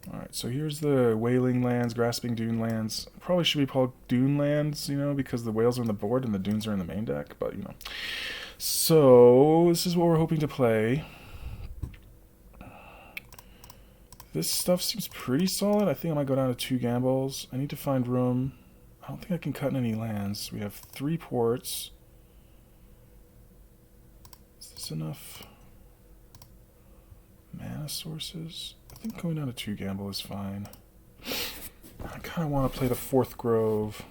Alright, so here's the Wailing lands, Grasping Dune lands. Probably should be called Dune lands, you know, because the whales are on the board and the dunes are in the main deck, but you know. So, this is what we're hoping to play. This stuff seems pretty solid. I think I might go down to 2 gambles. I need to find room. I don't think I can cut in any lands. We have 3 ports. Is this enough mana sources? I think going down to 2 gamble is fine. I kind of want to play the 4th Grove.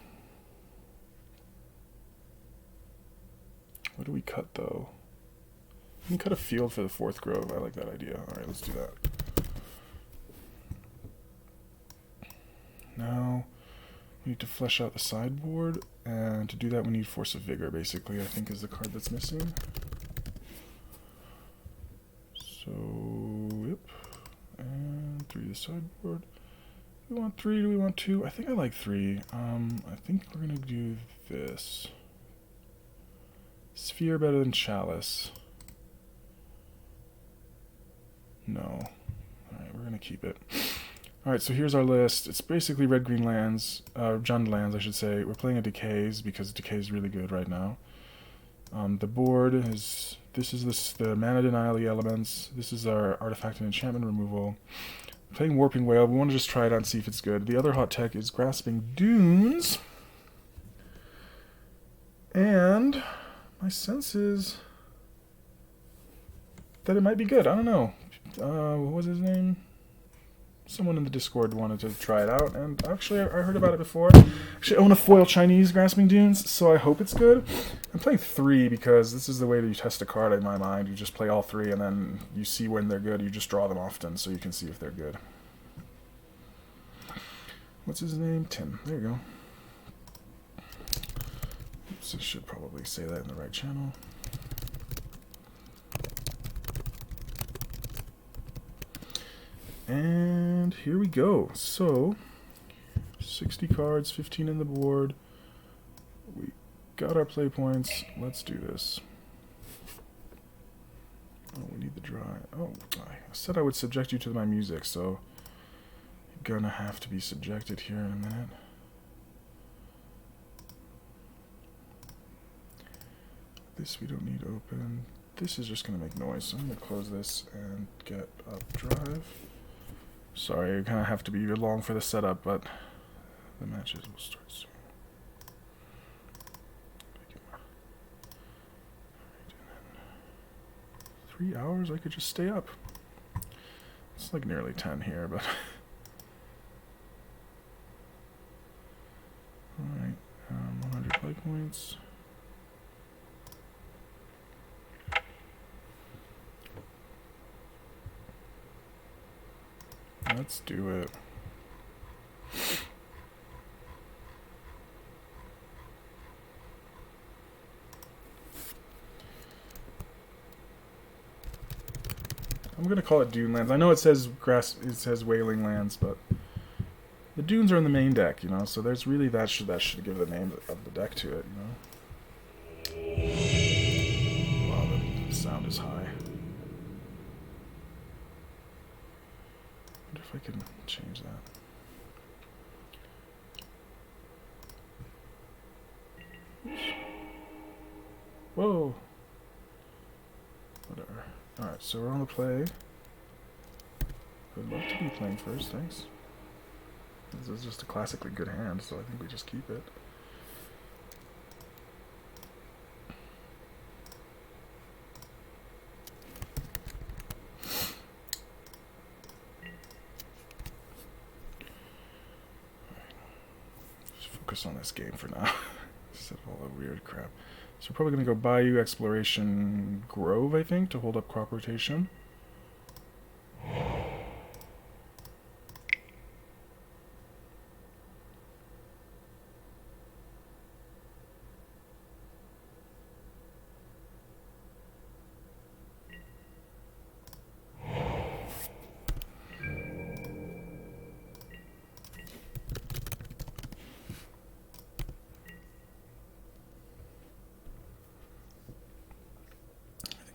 What do we cut, though? We can cut a field for the 4th Grove. I like that idea. Alright, let's do that. Now, we need to flesh out the sideboard, and to do that we need Force of Vigor, basically, I think is the card that's missing. So, yep. And 3 to the sideboard. Do we want 3? Do we want 2? I think I like 3. I think we're going to do this. Sphere better than Chalice. No. Alright, we're going to keep it. Alright, so here's our list. It's basically red-green lands, Jund lands, I should say. We're playing a Decays, because Decay is really good right now. The board is... This is the mana denial, the elements. This is our artifact and enchantment removal. We're playing Warping Wail. We want to just try it out and see if it's good. The other hot tech is Grasping Dunes. And my sense is that it might be good. I don't know. What was his name? Someone in the Discord wanted to try it out, and actually I heard about it before. Actually, I own a foil Chinese Grasping Dunes, so I hope it's good. I'm playing 3 because this is the way that you test a card in my mind. You just play all 3, and then you see when they're good. You just draw them often, so you can see if they're good. What's his name? Tim. There you go. Oops, I should probably say that in the right channel. And here we go. So, 60 cards, 15 in the board. We got our play points. Let's do this. Oh, we need the dry. Oh, I said I would subject you to my music, so you're gonna have to be subjected here in a minute. This we don't need open. This is just gonna make noise, so I'm gonna close this and get up drive. Sorry, you kind of have to be long for the setup, but the matches will start soon. 3 hours? I could just stay up. It's like nearly 10 here, but... Alright, 100 play points. Let's do it. I'm gonna call it Dune lands. I know it says Wailing lands, but the dunes are in the main deck, you know. So there's really that should give the name of the deck to it, you know. Wow, the sound is high. I wonder if I can change that. Oops. Whoa. Whatever. Alright, so we're on the play. I'd love to be playing first, thanks. This is just a classically good hand, so I think we just keep it. Just focus on this game for now. Instead of all the weird crap. So we're probably going to go Bayou, Exploration, Grove, I think, to hold up crop rotation.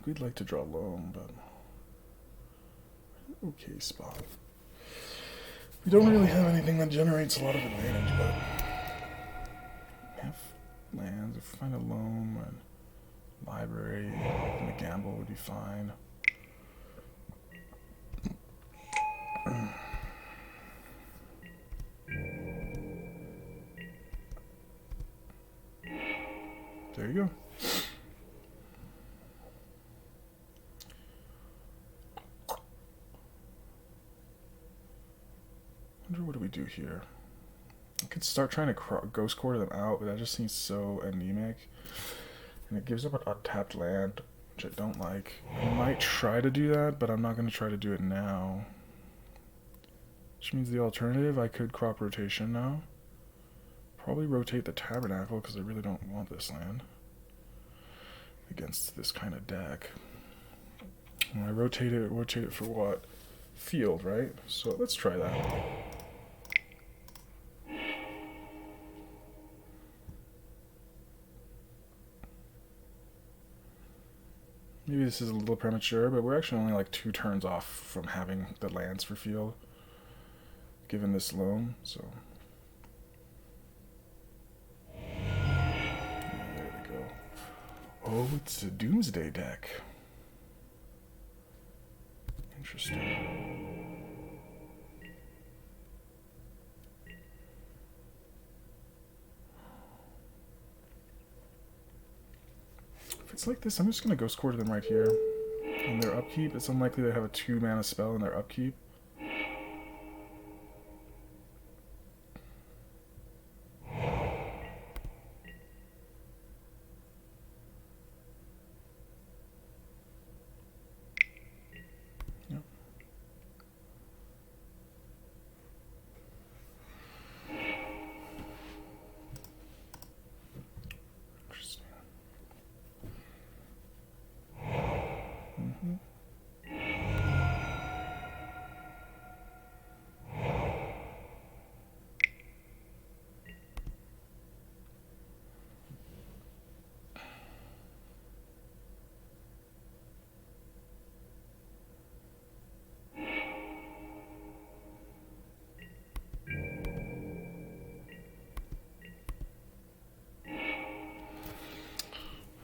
We'd like to draw Loam, but okay spot. We don't really have anything that generates a lot of advantage, but we have lands. If we find a Loam and library, and a gamble would be fine. There you go. What do we do here? I could start trying to ghost quarter them out, but that just seems so anemic. And it gives up an untapped land, which I don't like. I might try to do that, but I'm not going to try to do it now. Which means the alternative, I could crop rotation now. Probably rotate the Tabernacle, because I really don't want this land against this kind of deck. When I rotate it for what? Field, right? So let's try that. Maybe this is a little premature, but we're actually only like 2 turns off from having the lands for field, given this Loam, so. There we go. Oh, it's a Doomsday deck. Interesting. If it's like this, I'm just going to ghost quarter them right here. In their upkeep, it's unlikely they have a 2-mana spell in their upkeep.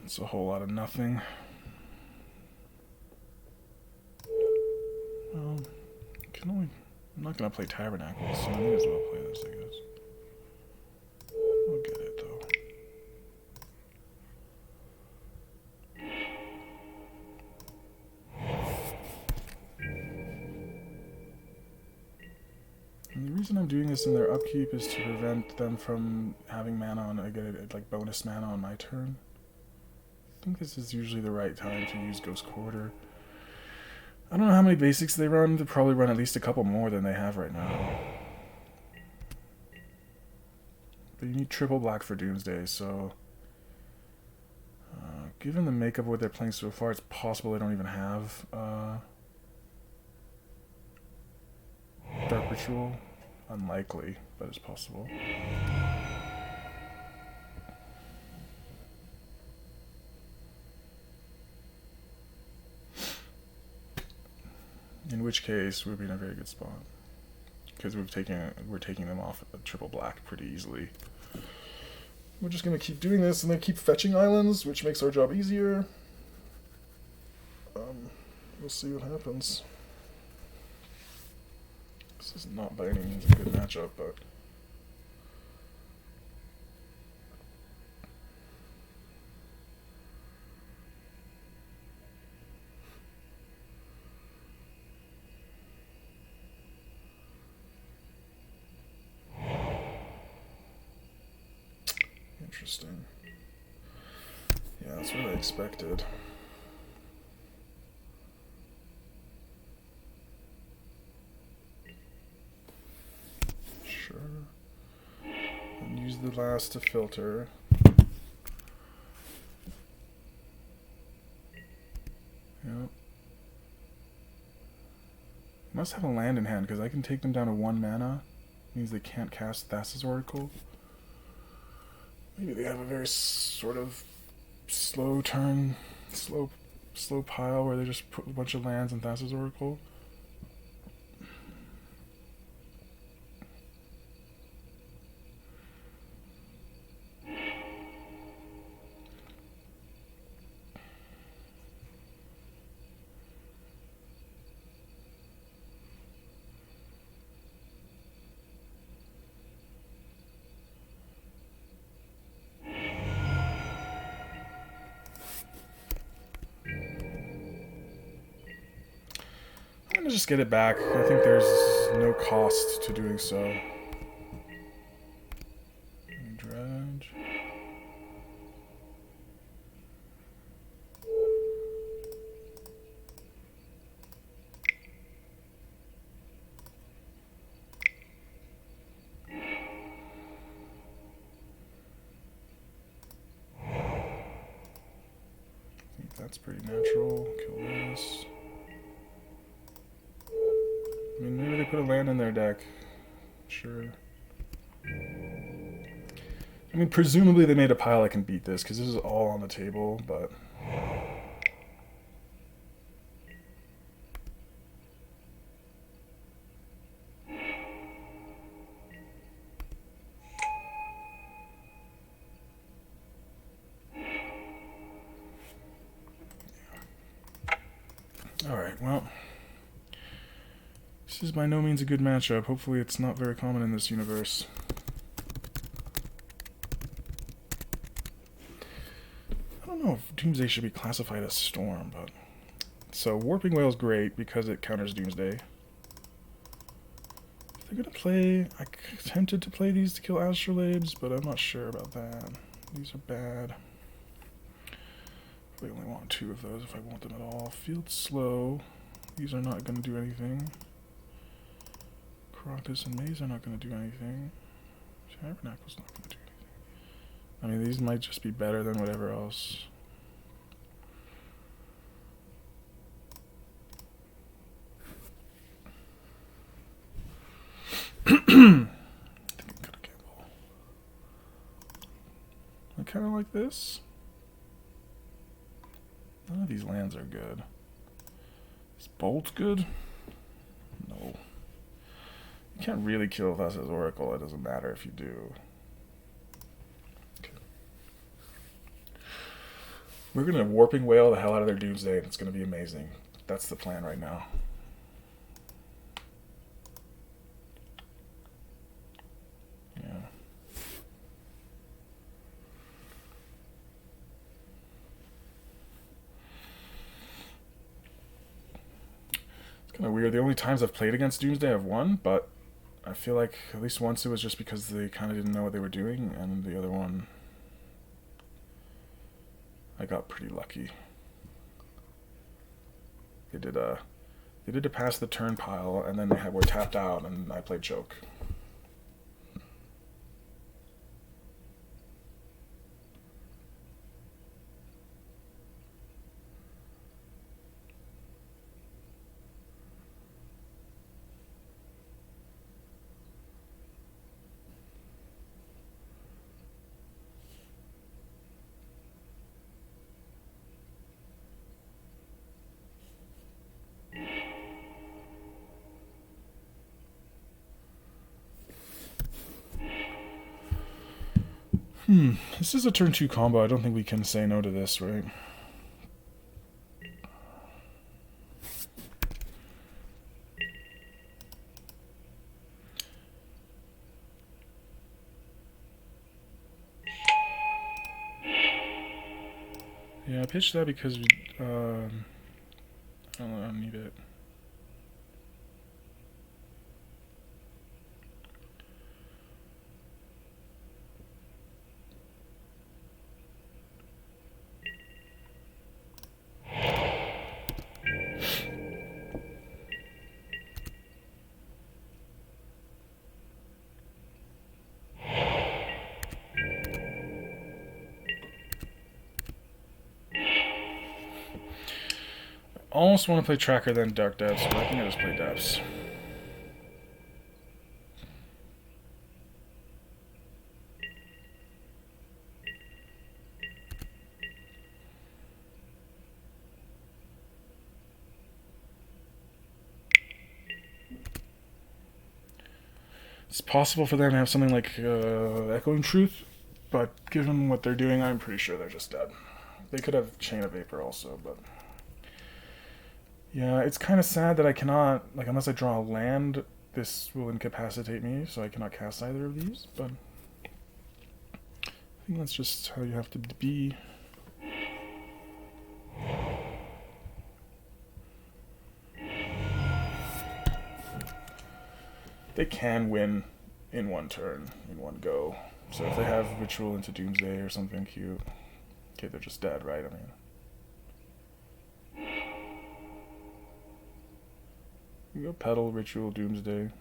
It's a whole lot of nothing. I'm not gonna play Tabernacle, so I may as well play this, I guess. I'll get it though. And the reason I'm doing this in their upkeep is to prevent them from having mana on, I get it, like bonus mana on my turn. I think this is usually the right time to use Ghost Quarter. I don't know how many basics they run. They probably run at least a couple more than they have right now. But you need triple black for Doomsday, so given the makeup of what they're playing so far, it's possible they don't even have Dark Ritual. Unlikely, but it's possible. In which case, we'd be in a very good spot because we're taking them off at triple black pretty easily. We're just gonna keep doing this and then keep fetching islands, which makes our job easier. We'll see what happens. This is not by any means a good matchup, but interesting. Yeah, that's what I expected. Sure. And use the last to filter. Yep. Must have a land in hand, because I can take them down to 1 mana. Means they can't cast Thassa's Oracle. Maybe they have a very sort of slow turn, slow pile where they just put a bunch of lands in Thassa's Oracle. Let's just get it back. I think there's no cost to doing so. Dredge. I think that's pretty natural. Kill this. I mean, maybe they put a land in their deck. Sure. I mean, presumably they made a pile that can beat this, because this is all on the table, but... Alright, well... This is by no means a good matchup. Hopefully it's not very common in this universe. I don't know if Doomsday should be classified as Storm, but... So, Warping Wail is great because it counters Doomsday. If they're gonna play... I'm tempted to play these to kill Astrolabes, but I'm not sure about that. These are bad. I only want 2 of those if I want them at all. Field Slow. These are not gonna do anything. Karakas and Maze are not going to do anything. Tabernacle's not going to do anything. I mean, these might just be better than whatever else. I think I'm going to gamble. I kind of like this. None of these lands are good. Is Bolt good? No. You can't really kill Thassa's Oracle. It doesn't matter if you do. Okay. We're going to Warping Wail the hell out of their Doomsday, and it's going to be amazing. That's the plan right now. Yeah. It's kind of weird. The only times I've played against Doomsday I've won, but I feel like at least once it was just because they kind of didn't know what they were doing, and the other one I got pretty lucky. They did a pass the turn pile, and then they were tapped out, and I played choke. This is a turn 2 combo. I don't think we can say no to this, right? Yeah, I pitched that because I don't need it. Almost want to play Tracker then Dark Depths, but I think I just play Depths. It's possible for them to have something like Echoing Truth, but given what they're doing, I'm pretty sure they're just dead. They could have Chain of Vapor also, but... Yeah, it's kind of sad that I cannot, like, unless I draw a land, this will incapacitate me, so I cannot cast either of these, but I think that's just how you have to be. they can win in one turn, in one go. So if they have Ritual into Doomsday or something cute, okay, they're just dead, right? I mean, you go Petal, Ritual, Doomsday.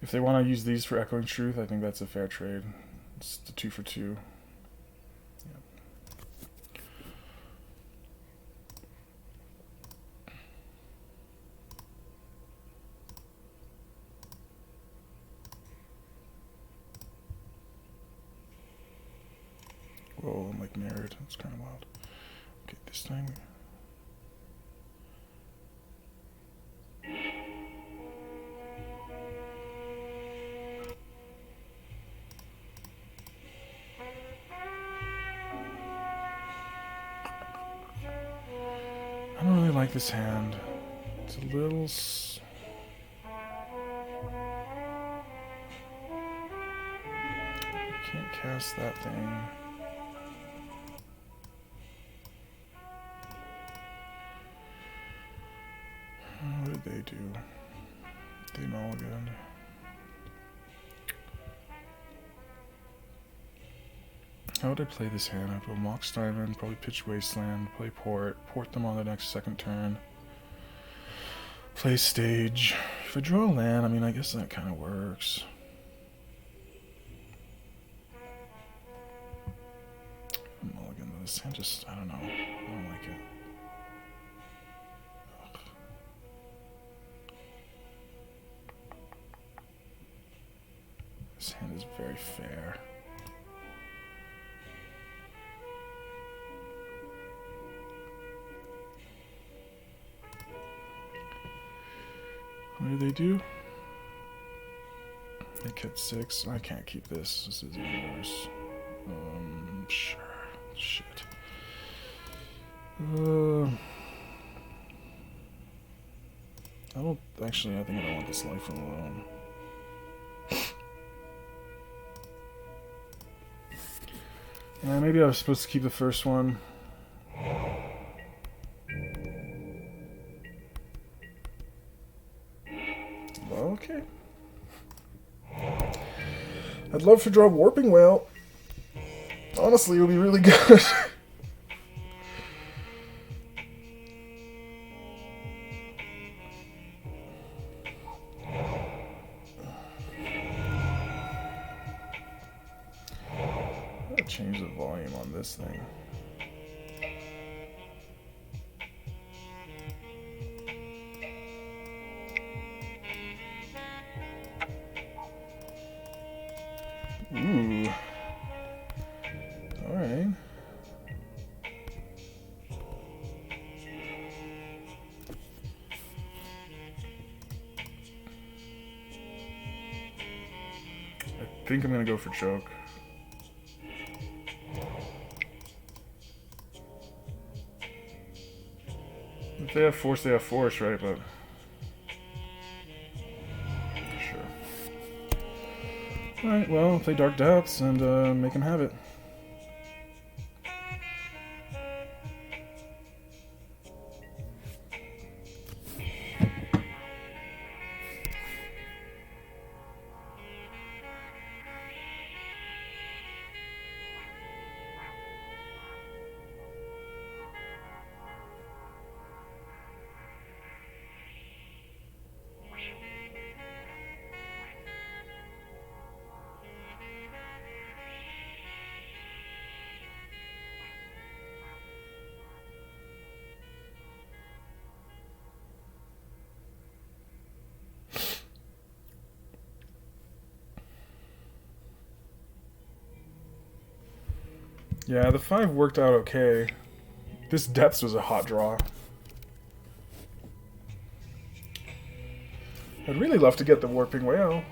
If they want to use these for Echoing Truth, I think that's a fair trade. It's the 2 for 2. Yeah. Whoa, I'm like mirrored. That's kind of wild. Okay, this time. I don't really like this hand. It's a little... Can't cast that thing. What did they do? They mulliganed. How would I play this hand? I'd go Mox Diamond, probably pitch Wasteland, play Port them on the next second turn. Play Stage. If I draw a land, I mean, I guess that kind of works. Mulligan, this hand just, I don't know. I don't like it. Ugh. This hand is very fair. What do they do? They kept 6. I can't keep this. This is even worse. Sure. Shit. I don't... Actually, I think I don't want this life alone. Yeah, maybe I was supposed to keep the first one. Okay. I'd love to draw Warping Wail. Honestly, it would be really good. I'll change the volume on this thing. Ooh. Alright. I think I'm gonna go for choke. If they have force, they have force, right? But sure. Alright, well, play Dark Depths and make him have it. Yeah, the 5 worked out okay. This Depths was a hot draw. I'd really love to get the Warping Wail.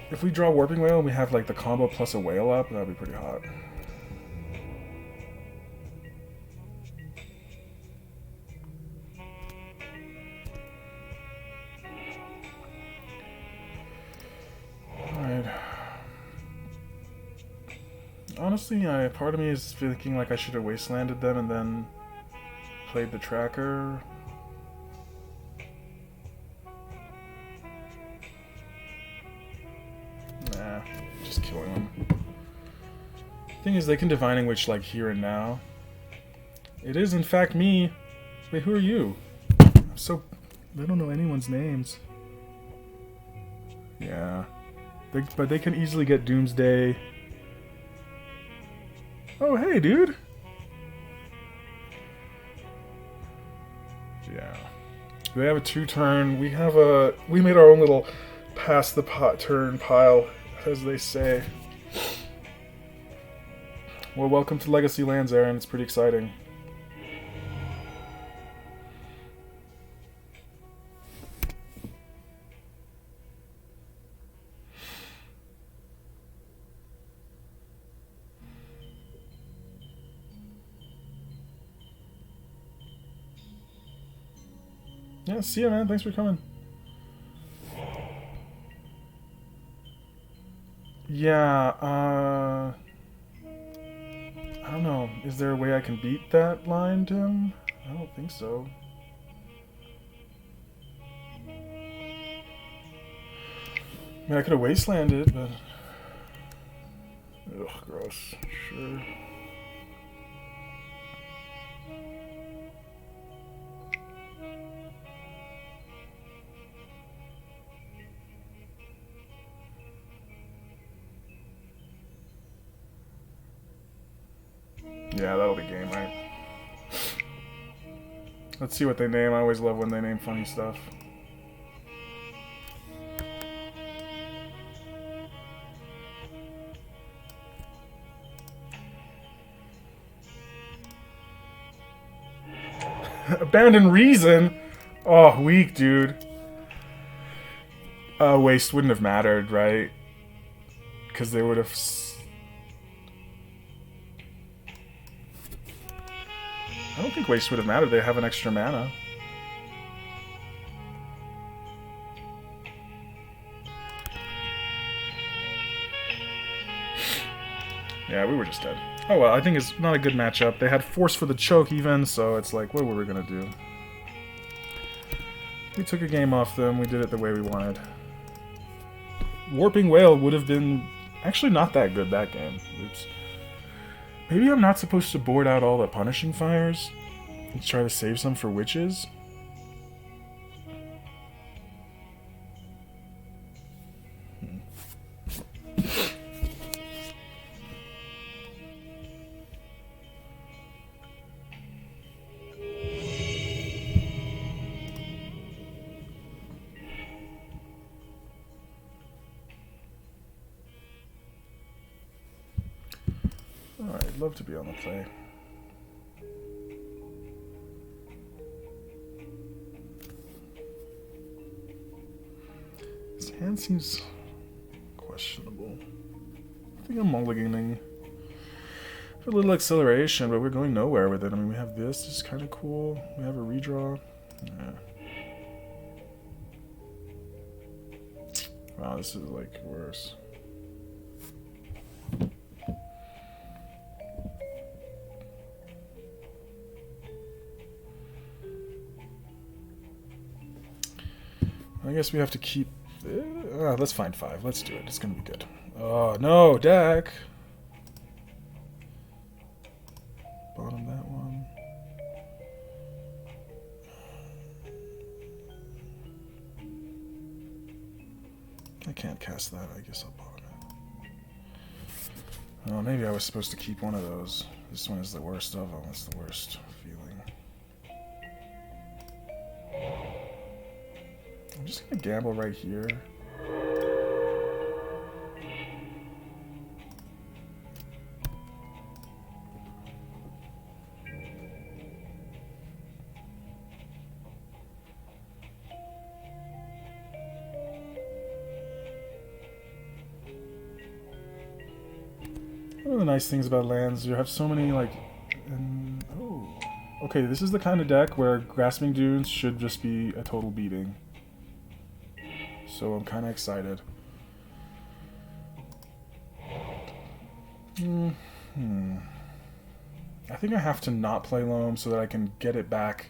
If we draw Warping Wail and we have like the combo plus a Whale up, that'd be pretty hot. Honestly, part of me is thinking like I should have Wastelanded them and then played the tracker. Nah, just killing them. Thing is, they can Divining Witch like here and now. It is in fact me. Wait, who are you? I'm so... I don't know anyone's names. Yeah. But they can easily get Doomsday. Oh, hey, dude! Yeah. They have a 2-turn. We have a... We made our own little pass-the-turn pile, as they say. Well, welcome to Legacy Lands, Aaron. It's pretty exciting. Yeah, see ya, man. Thanks for coming. Yeah, I don't know. Is there a way I can beat that line, Tim? I don't think so. I mean, I could have Wastelanded, but... Ugh, gross. Sure. Yeah, that'll be game, right? Let's see what they name. I always love when they name funny stuff. Abandon Reason? Oh, weak, dude. Waste wouldn't have mattered, right? Because they would have... I don't think Waste would have mattered. They have an extra mana. Yeah, we were just dead. Oh well, I think it's not a good matchup. They had Force for the choke even, so it's like, what were we gonna do? We took a game off them. We did it the way we wanted. Warping Wail would have been actually not that good that game. Oops. Maybe I'm not supposed to board out all the Punishing Fires and try to save some for Witches. I'd love to be on the play. His hand seems questionable. I think I'm mulliganing for a little acceleration, but we're going nowhere with it. I mean, we have this is kind of cool. We have a redraw. Yeah. Wow, this is like worse. I guess we have to keep... let's find 5. Let's do it. It's going to be good. Oh, no, deck! Bottom that one. I can't cast that. I guess I'll bottom it. Oh, maybe I was supposed to keep one of those. This one is the worst of them. That's the worst feeling. I'm just gonna gamble right here. One of the nice things about lands, you have so many like... oh. Okay, this is the kind of deck where Grasping Dunes should just be a total beating. So I'm kind of excited. I think I have to not play Loam so that I can get back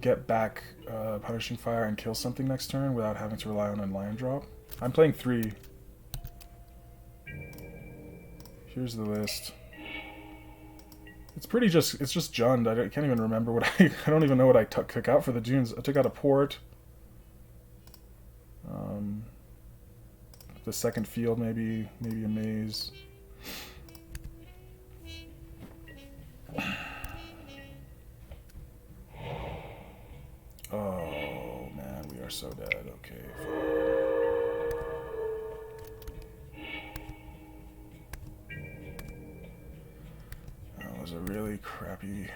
Punishing Fire and kill something next turn without having to rely on a land drop. I'm playing 3. Here's the list. It's just Jund. I can't even remember what I don't even know what I took out for the dunes. I took out a port. The second field, maybe a maze. Oh man, we are so dead. Okay, that was a really crappy.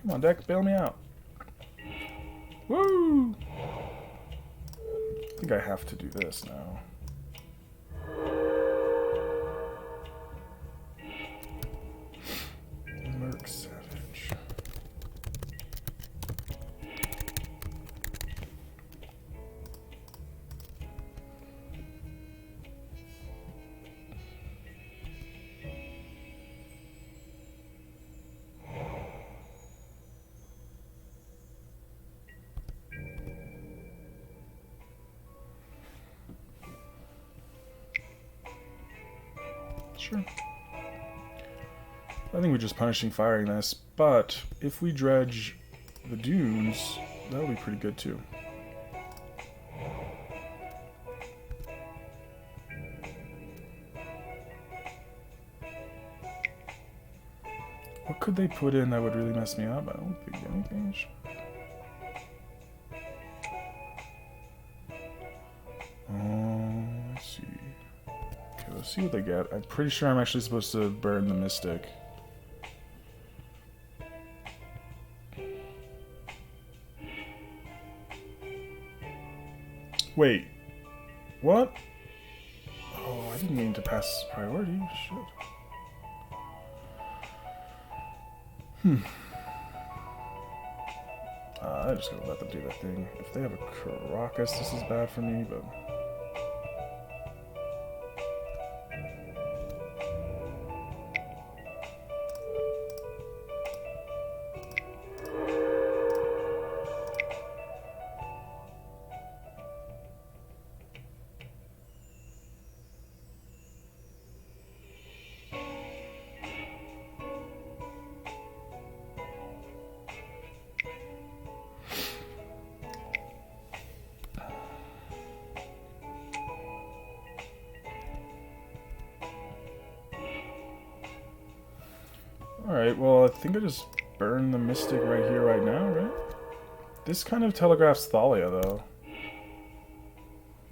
Come on, deck, bail me out. Woo! I think I have to do this now. Merc Savage. Sure. I think we're just Punishing Firing this, but if we dredge the dunes, that'll be pretty good too. What could they put in that would really mess me up? I don't think anything. Let's see. Okay, let's see what they get. I'm pretty sure I'm actually supposed to burn the Mystic. Wait. What? Oh, I didn't mean to pass priority. Shit. I just gotta let them do that thing. If they have a Karakas, this is bad for me, but... Alright, well, I think I just burn the Mystic right here, right now, right? This kind of telegraphs Thalia, though.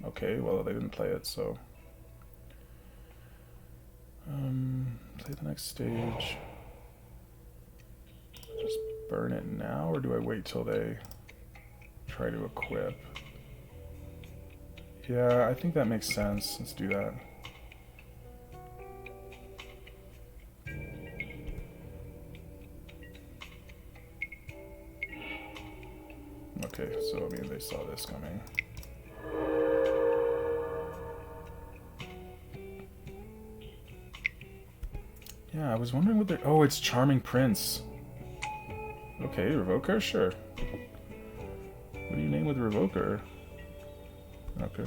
Okay, well, they didn't play it, so... play the next stage. Just burn it now, or do I wait till they try to equip? Yeah, I think that makes sense. Let's do that. Okay, so I mean they saw this coming. Yeah, I was wondering what they're... Oh, it's Charming Prince. Okay, Revoker? Sure. What do you name with Revoker? Okay.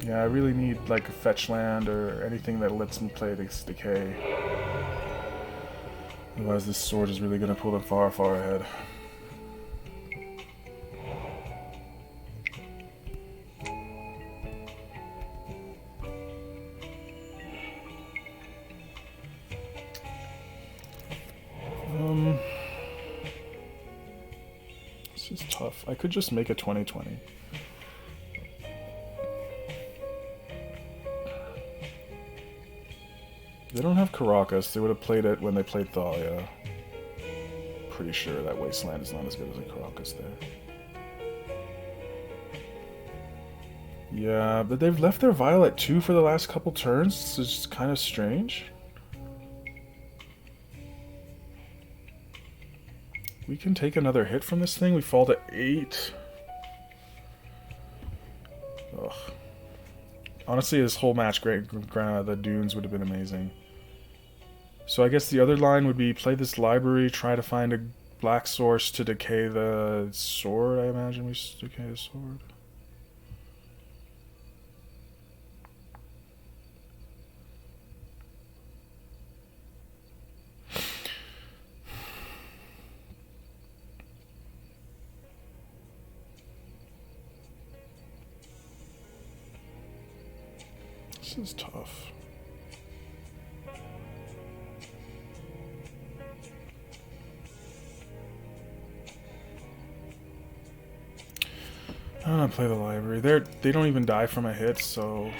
Yeah, I really need like a fetch land or anything that lets me play this Decay. Otherwise this sword is really going to pull them far, far ahead. This is tough. I could just make a 20/20. They don't have Karakas. They would have played it when they played Thalia. Pretty sure that Wasteland is not as good as a Karakas there. Yeah, but they've left their Vile at 2 for the last couple turns. It's just kind of strange. We can take another hit from this thing. We fall to 8. Ugh. Honestly, this whole match, the Dunes would have been amazing. So I guess the other line would be play this library, try to find a black source to decay the sword. I imagine we decay the sword. This is tough. I'm gonna play the library. They don't even die from a hit, so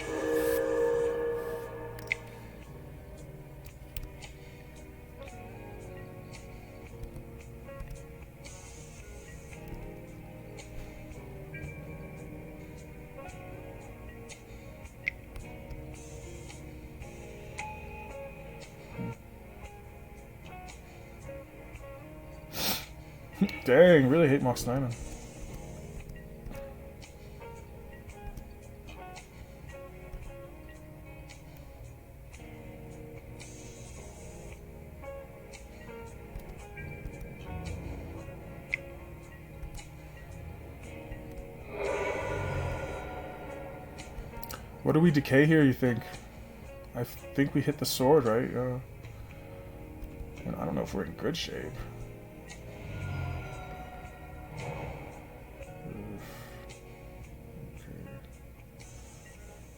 dang, really hate Mox Diamond. What do we decay here, you think? I think we hit the sword, right? And I don't know if we're in good shape.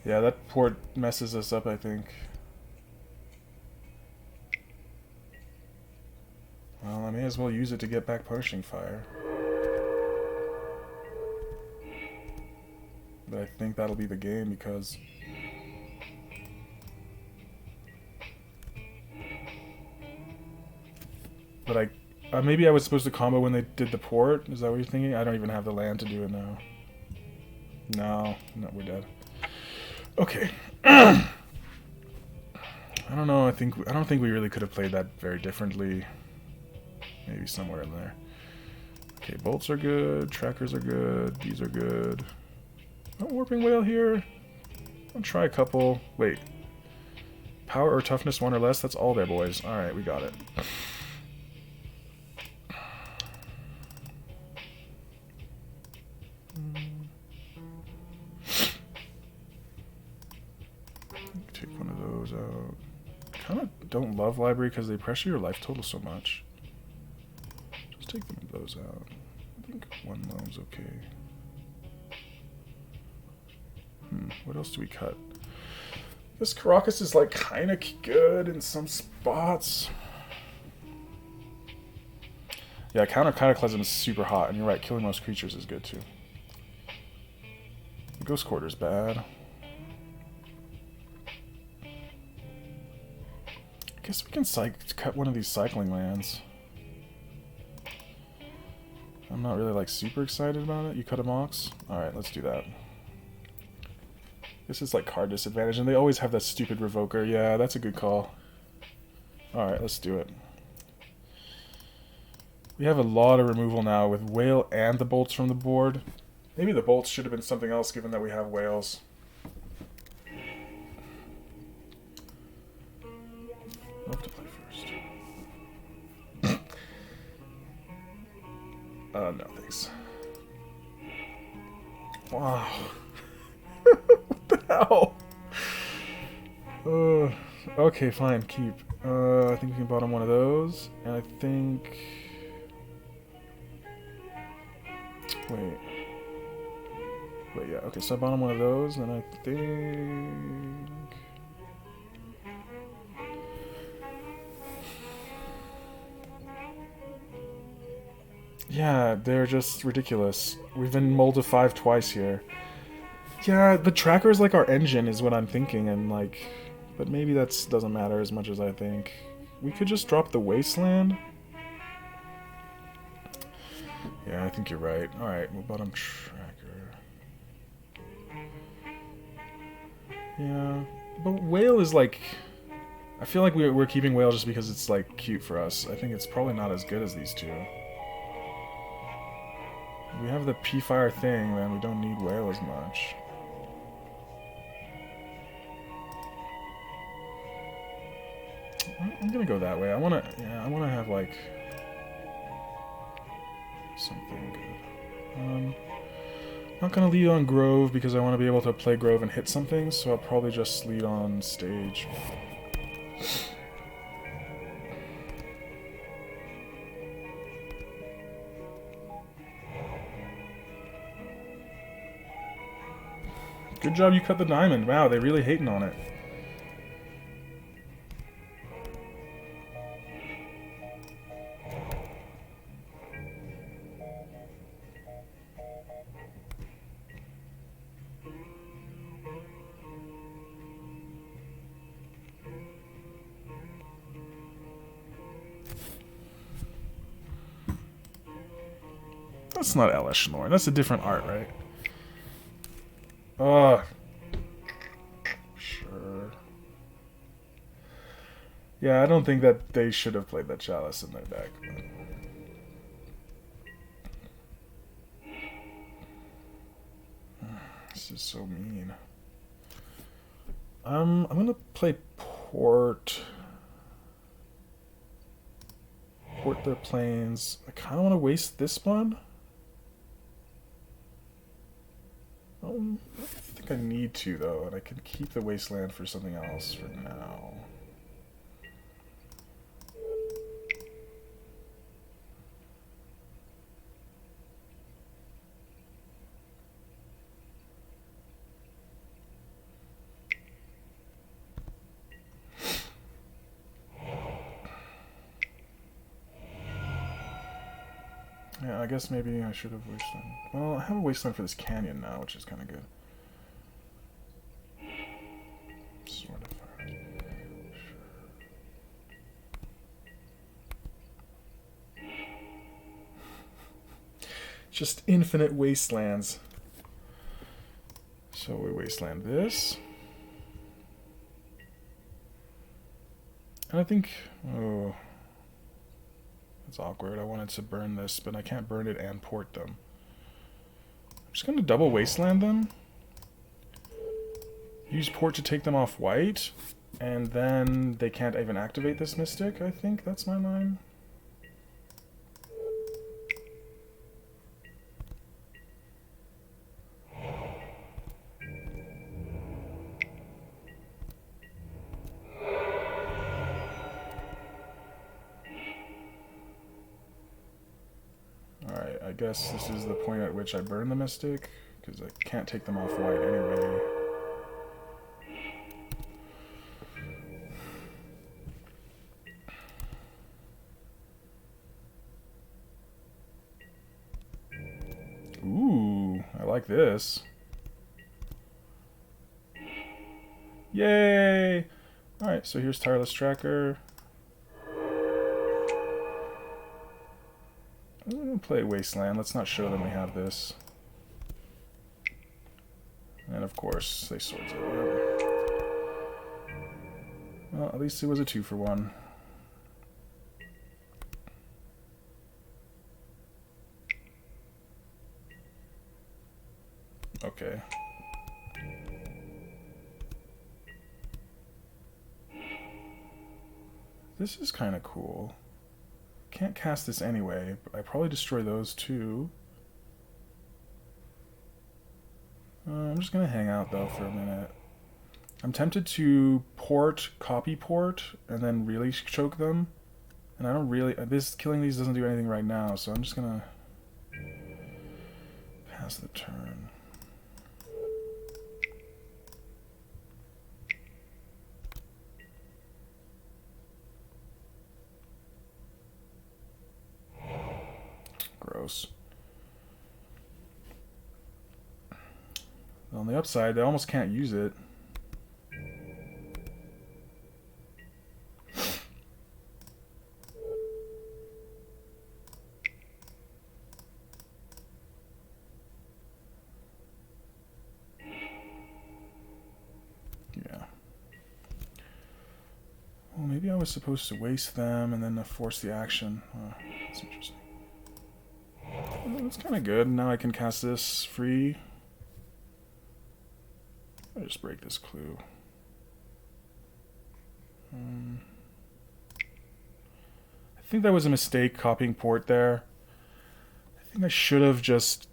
Yeah, that port messes us up, I think. Well, I may as well use it to get back Punishing Fire. But I think that'll be the game because... But maybe I was supposed to combo when they did the port? Is that what you're thinking? I don't even have the land to do it now. No, we're dead. Okay. I don't know. I don't think we really could have played that very differently. Maybe somewhere in there. Okay, bolts are good. Trackers are good. These are good. Oh, Warping Wail here. I'll try a couple. Wait. Power or toughness 1 or less? That's all there, boys. Alright, we got it. Take one of those out. Kind of don't love library because they pressure your life total so much. Just take them those out. I think one Loam's okay. What else do we cut? This Karakas is like kind of good in some spots. Yeah, counter Cataclysm is super hot, and you're right, killing most creatures is good too. The Ghost Quarter's bad. I guess we can cut one of these cycling lands. I'm not really like super excited about it. You cut a Mox? Alright, let's do that. This is like card disadvantage, and they always have that stupid Revoker. Yeah, that's a good call. Alright, let's do it. We have a lot of removal now with Wail and the bolts from the board. Maybe the bolts should have been something else given that we have Whales. I'll have to play first. No thanks. Wow. What the hell? Okay, fine, keep. I think we can bottom one of those, and I think... Wait, yeah, okay, so I bottom one of those, and I think... Yeah, they're just ridiculous. We've been mulled to 5 twice here. Yeah, the tracker is like our engine, is what I'm thinking, and like... But maybe that doesn't matter as much as I think. We could just drop the Wasteland. Yeah, I think you're right. Alright, we'll bottom tracker. Yeah, but Wail is like... I feel like we're keeping Wail just because it's like cute for us. I think it's probably not as good as these two. If we have the P-Fire thing, then we don't need Wail as much. I'm gonna go that way. I wanna have like something good. Not gonna lead on Grove because I want to be able to play Grove and hit something, so I'll probably just lead on Stage. Good job you cut the diamond. Wow, they really hating on it. That's not Elesh Norn. That's a different art, right? Sure. Yeah, I don't think that they should have played that Chalice in their deck. This is so mean. I'm gonna play Port. Port their planes. I kind of want to waste this one. I think I need to, though, and I can keep the Wasteland for something else for now. Yeah, I guess maybe I should have Wasteland. Well, I have a Wasteland for this canyon now, which is kind of good. Sword of Fire. Sure. Just infinite wastelands. So we wasteland this. And I think... Oh... It's awkward. I wanted to burn this, but I can't burn it and port them. I'm just going to double wasteland them. Use port to take them off white. And then they can't even activate this mystic, I think. That's my line. I guess this is the point at which I burn the Mystic, because I can't take them off white anyway. Ooh, I like this. Yay! Alright, so here's Tireless Tracker. I'm going to play Wasteland. Let's not show them we have this. And of course, they swords it. Well, at least it was a 2-for-1. Okay. This is kind of cool. Can't cast this anyway, but I probably destroy those too. I'm just going to hang out though for a minute. I'm tempted to port, copy port, and then really choke them. And I don't really... killing these doesn't do anything right now, so I'm just going to pass the turn. Gross. On the upside, they almost can't use it. I was supposed to waste them and then force the action. Oh, that's interesting. Well, that's kind of good. Now I can cast this free. I'll just break this clue. I think that was a mistake copying port there. I think I should have just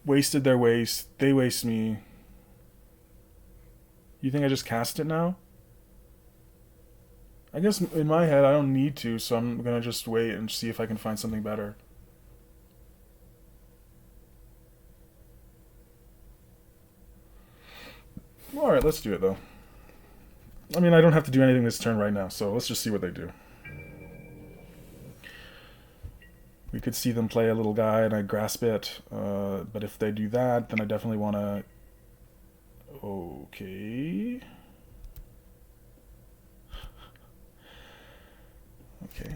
wasted their waste. They waste me. You think I just cast it now? I guess in my head I don't need to, so I'm gonna just wait and see if I can find something better. Alright, let's do it though. I mean, I don't have to do anything this turn right now, so let's just see what they do. We could see them play a little guy and I grasp it, but if they do that, then I definitely want to... Okay... Okay.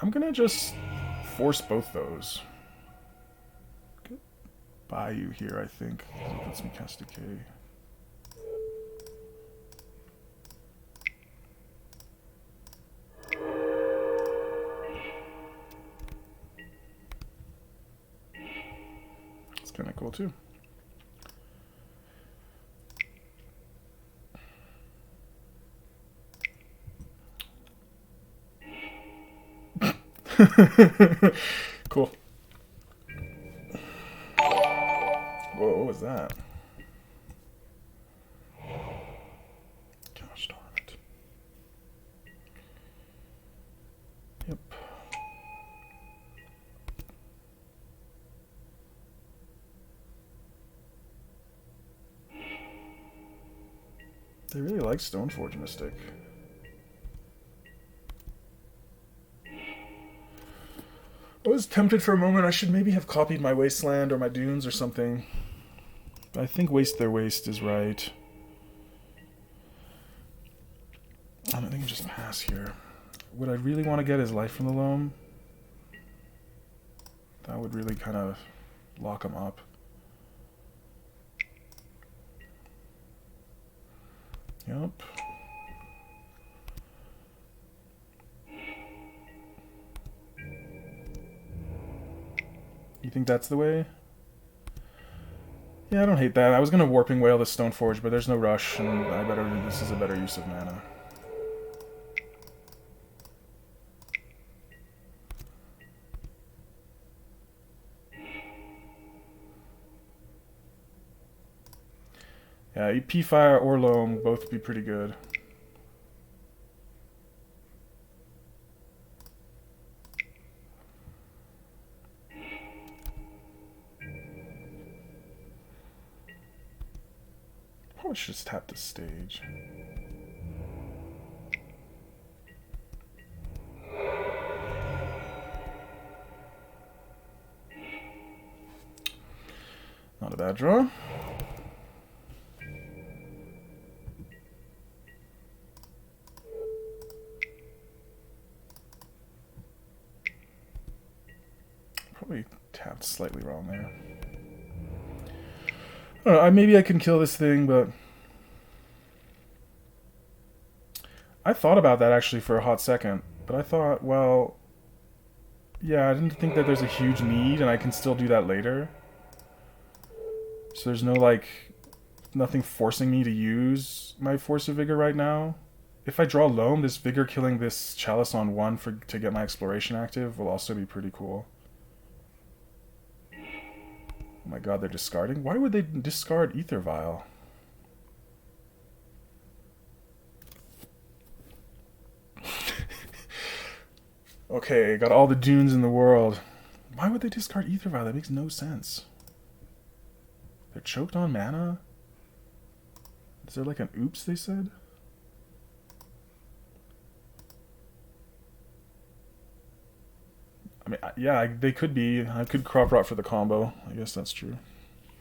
I'm gonna just force both those. Get Bayou here, I think. It lets me cast Decay. It's kind of cool too. Cool. Whoa, what was that? Gosh darn it. Yep. They really like Stoneforge Mystic. I was tempted for a moment. I should maybe have copied my Wasteland or my Dunes or something. But I think Waste Their Waste is right. I think I can just pass here. What I really want to get is Life from the Loam. That would really kind of lock them up. Yep. You think that's the way? Yeah, I don't hate that. I was going to Warping Wail this Stoneforge, but there's no rush, and this is a better use of mana. Yeah, EP Fire or Loam both would be pretty good. I should just tap the stage. Not a bad draw. Probably tapped slightly wrong there. I don't know, maybe I can kill this thing, but I thought about that actually for a hot second, but I thought, well, yeah, I didn't think that there's a huge need and I can still do that later. So there's no, like, nothing forcing me to use my Force of Vigor right now. If I draw Loam, this Vigor killing this Chalice on 1 to get my Exploration active will also be pretty cool. Oh my god, they're discarding? Why would they discard Aether Vial? Okay, got all the Dunes in the world. Why would they discard Aether Vial? That makes no sense. They're choked on mana? Is there like an oops, they said? I mean, yeah, they could be. I could crop rot for the combo. I guess that's true.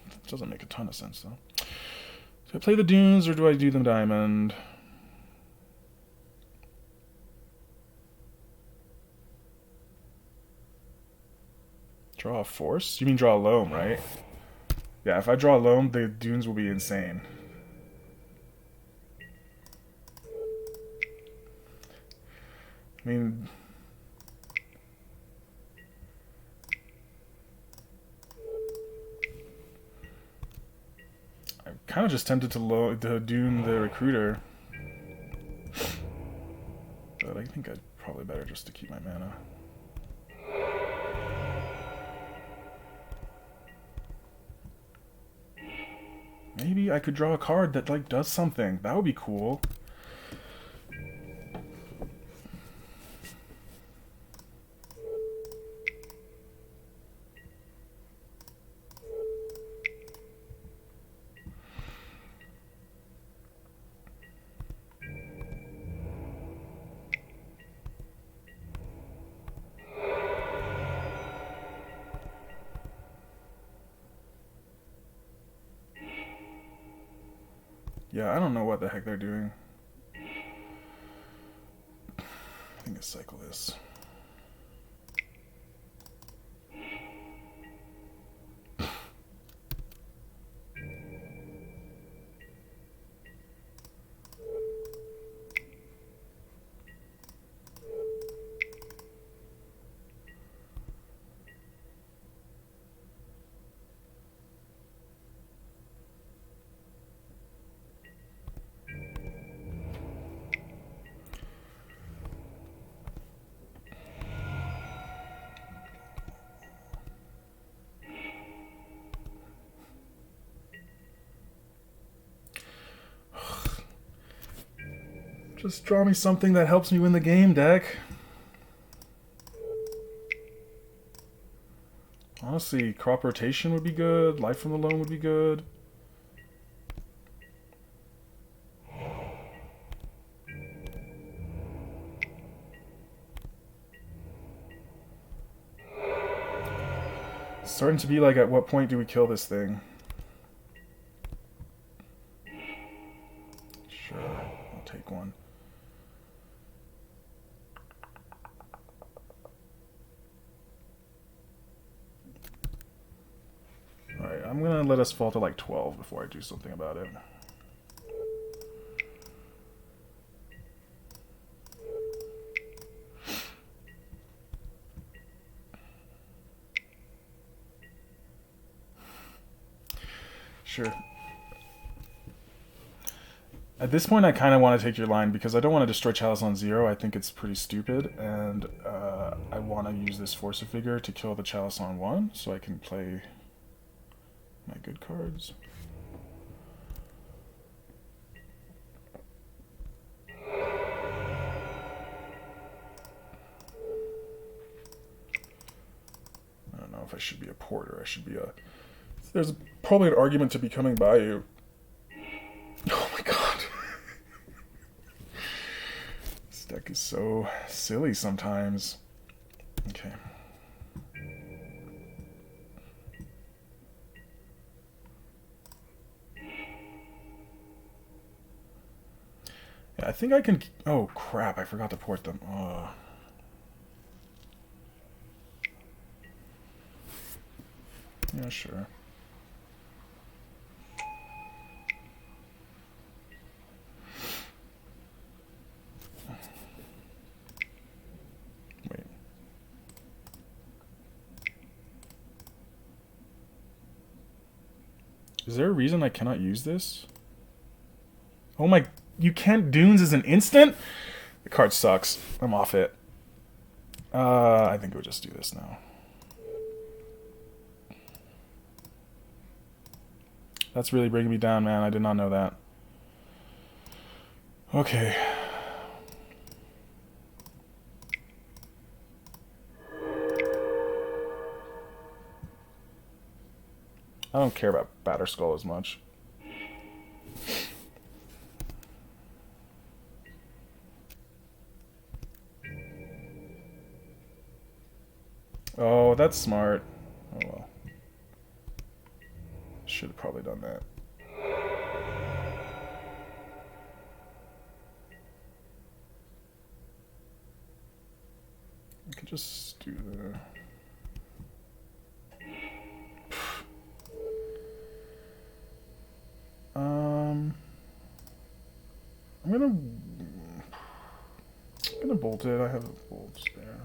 It doesn't make a ton of sense, though. Do I play the Dunes or do I do the Diamond? Draw a Force? You mean draw a Loam, right? Yeah, if I draw a Loam, the Dunes will be insane. I mean, I'm kind of just tempted to Doom the Recruiter. But I think I'd probably better just to keep my mana. Maybe I could draw a card that, like, does something. That would be cool. Yeah, I don't know what the heck they're doing. I think I cycle this. Just draw me something that helps me win the game, deck. Honestly, crop rotation would be good. Life from the Loam would be good. It's starting to be like, at what point do we kill this thing? Sure, I'll take one. Alright, I'm gonna let us fall to like 12 before I do something about it. Sure. At this point, I kind of want to take your line because I don't want to destroy Chalice on 0. I think it's pretty stupid, and I want to use this Force of Vigor to kill the Chalice on 1 so I can play my good cards. I don't know if I should be a Porter. I should be a... There's probably an argument to becoming Bayou. Oh my god. This deck is so silly sometimes. Okay. Yeah, I think I can... Oh crap, I forgot to port them. Oh. Yeah, sure. Wait. Is there a reason I cannot use this? Oh my... You can't Dunes as an instant? The card sucks. I'm off it. I think we'll just do this now. That's really bringing me down, man. I did not know that. Okay. I don't care about Batterskull as much. Oh, that's smart. Oh well. Should have probably done that. I could just do the... I'm gonna bolted. I have a bolt spare.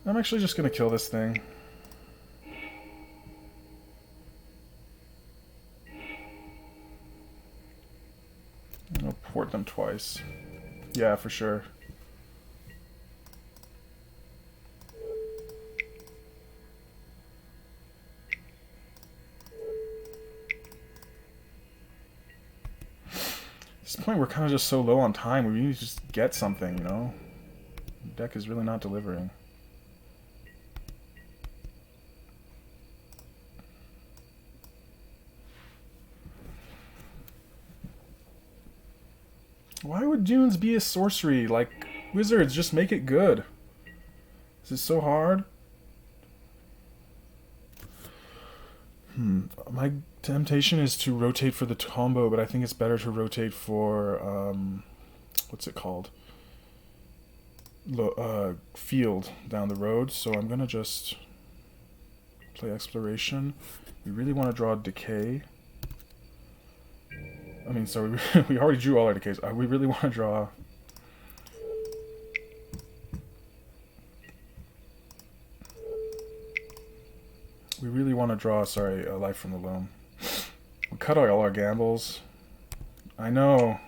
I'm actually just going to kill this thing. I'll port them twice. Yeah, for sure. At this point, we're kind of just so low on time. We need to just get something, you know? The deck is really not delivering. Why would Dunes be a sorcery? Like, Wizards, just make it good. Is this so hard? My temptation is to rotate for the combo, but I think it's better to rotate for, what's it called? Field down the road, so I'm gonna just play Exploration. We really want to draw Decay. I mean, sorry, we already drew all our decays. We really want to draw... We really want to draw, sorry, a Life from the Loam. We cut all our gambles. I know.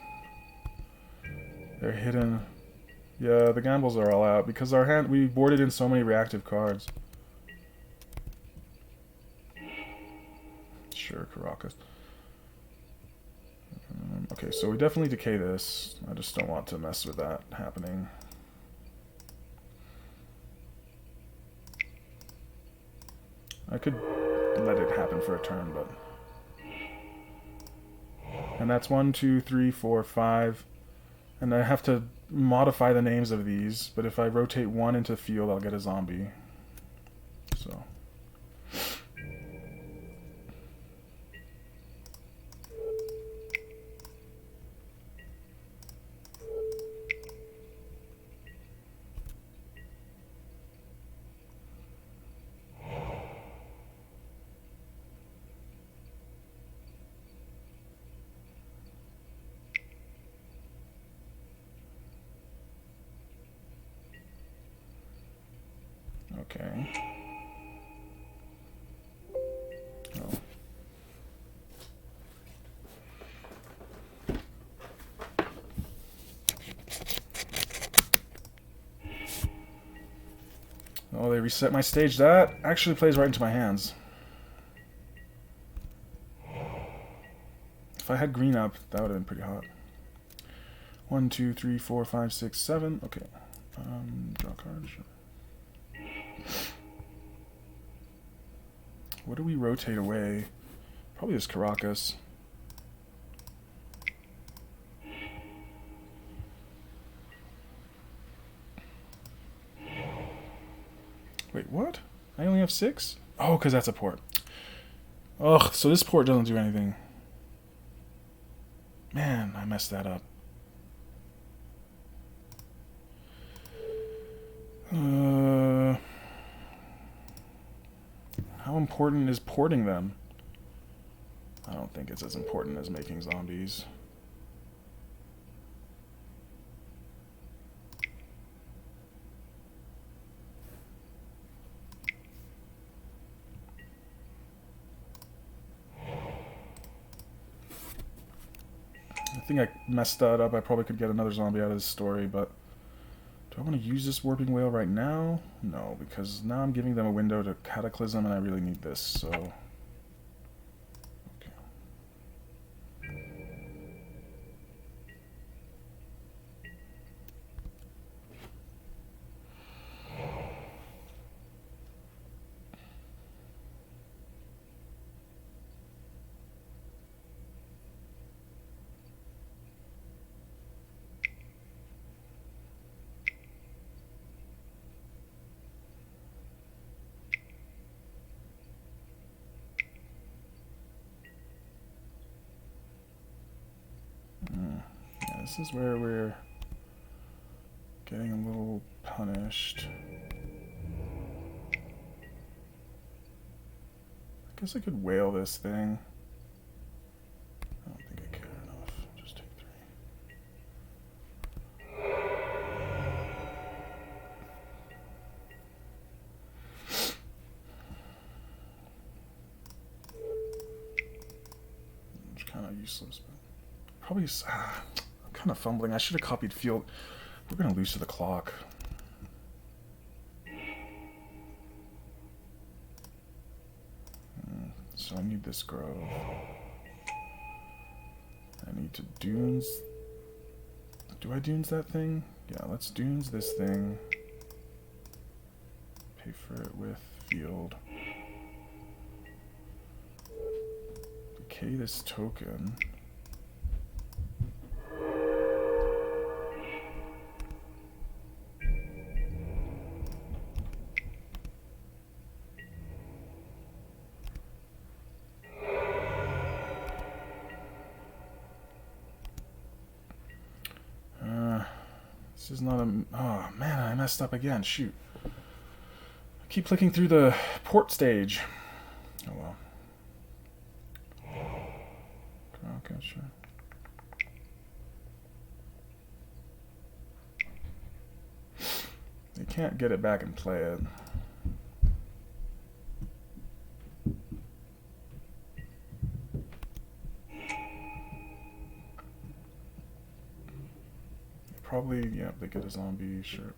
They're hidden. Yeah, the gambles are all out because our hand, we boarded in so many reactive cards. Sure, Karakas. Okay, so we definitely decay this. I just don't want to mess with that happening. I could let it happen for a turn, but... And that's 1, 2, 3, 4, 5. And I have to modify the names of these, but if I rotate one into field, I'll get a zombie. So... Okay. Oh. Oh, they reset my stage. That actually plays right into my hands. If I had green up, that would have been pretty hot. 1, 2, 3, 4, 5, 6, 7. Okay. Draw a card. Sure. What do we rotate away? Probably this Karakas. Wait, what? I only have 6? Oh, because that's a port. Ugh, so this port doesn't do anything. Man, I messed that up. How important is porting them? I don't think it's as important as making zombies. I think I messed that up. I probably could get another zombie out of this story, but... Do I want to use this Warping Wail right now? No, because now I'm giving them a window to Cataclysm, and I really need this, so... Okay. Yeah, this is where we're getting a little punished. I guess I could whale this thing. useless, but probably. I'm kind of fumbling. I should have copied field. We're gonna lose to the clock. So I need this grove. I need to dunes. Do I dunes that thing? Yeah, let's dunes this thing. Pay for it with field. Decay this token. This is not a... Oh, man, I messed up again. Shoot. I keep clicking through the port stage. Oh, well. Okay, sure. They can't get it back and play it. Probably, yeah, they get a zombie, sure.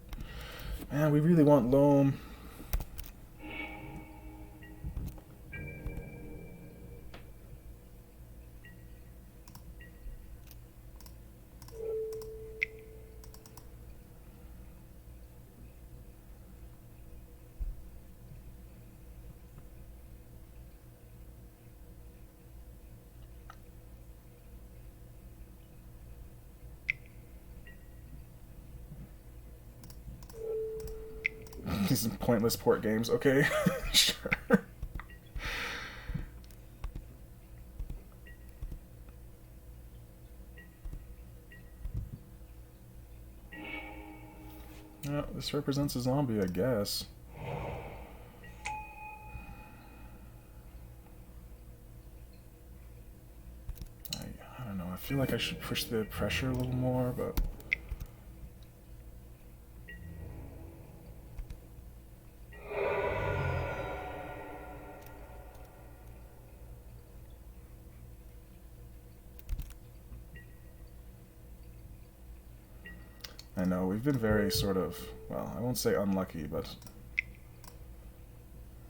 Man, we really want Loam. These pointless port games. Okay, sure. Yeah, this represents a zombie, I guess. I don't know. I feel like I should push the pressure a little more, but... I know, we've been very sort of, well, I won't say unlucky, but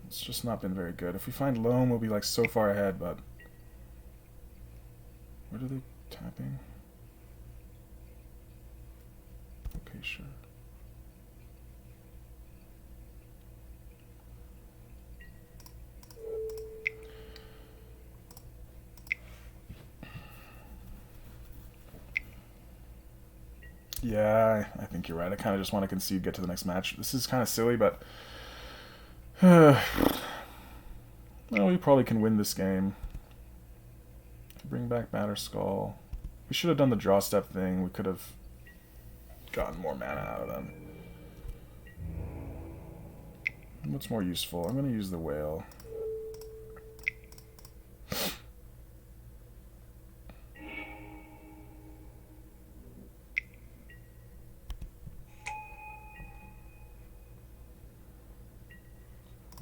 it's just not been very good. If we find Loam, we'll be like so far ahead, but... What are they tapping? Okay, sure. Yeah, I think you're right. I kind of just want to concede, get to the next match. This is kind of silly, but... well, we probably can win this game. Bring back Batterskull. We should have done the draw step thing. We could have gotten more mana out of them. What's more useful? I'm going to use the Whale.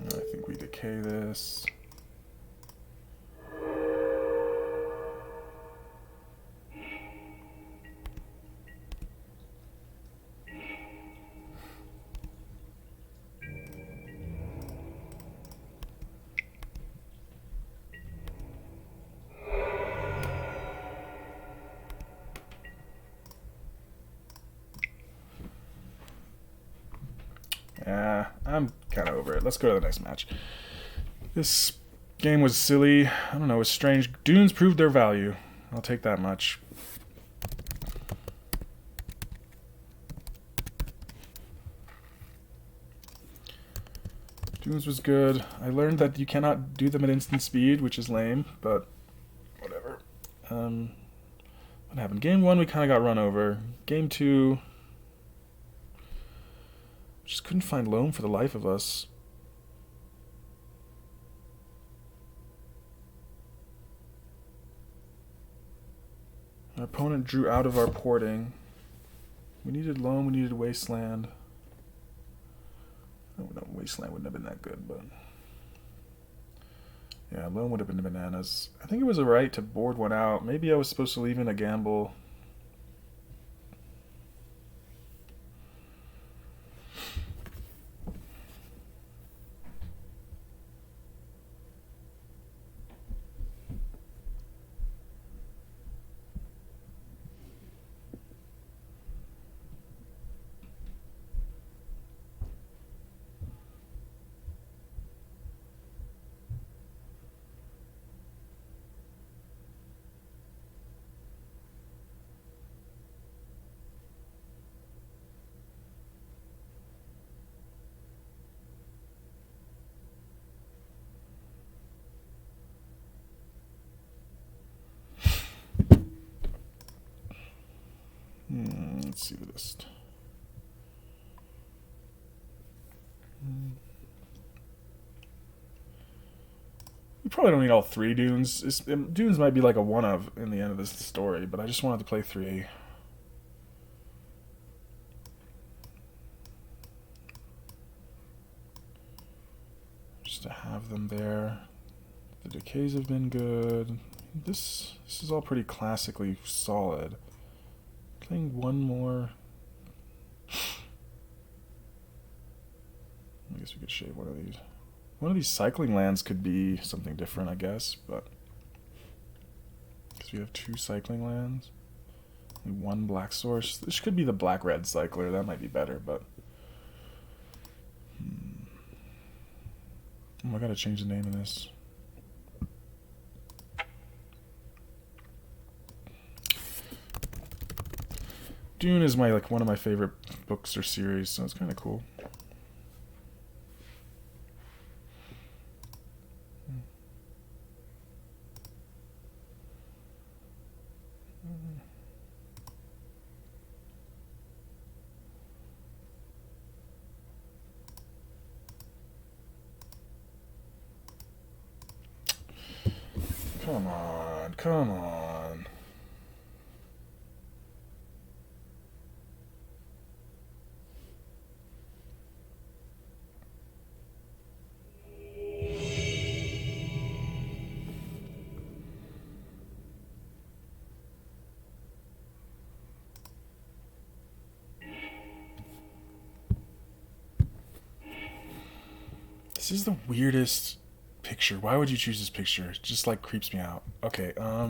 I think we decay this. Yeah, I'm kind of over it. Let's go to the next match. This game was silly. I don't know, it was strange. Dunes proved their value. I'll take that much. Dunes was good. I learned that you cannot do them at instant speed, which is lame, but whatever. What happened? Game 1, we kind of got run over. Game 2... just couldn't find Loam for the life of us. Our opponent drew out of our porting. We needed Loam, we needed Wasteland. Oh no, Wasteland wouldn't have been that good, but... Yeah, Loam would have been bananas. I think it was a right to board one out. Maybe I was supposed to leave in a gamble. Let's see the list. We probably don't need all 3 dunes. Dunes might be like a one-of in the end of this story, but I just wanted to play 3. Just to have them there. The decays have been good. This is all pretty classically solid. Playing one more. I guess we could shave one of these. One of these cycling lands could be something different, I guess, but because we have 2 cycling lands, and 1 black source. This could be the black-red cycler. That might be better, but I gotta change the name of this. Dune is one of my favorite books or series, so it's kind of cool. Come on, come on. This is the weirdest picture. Why would you choose this picture? It just like creeps me out. Okay, I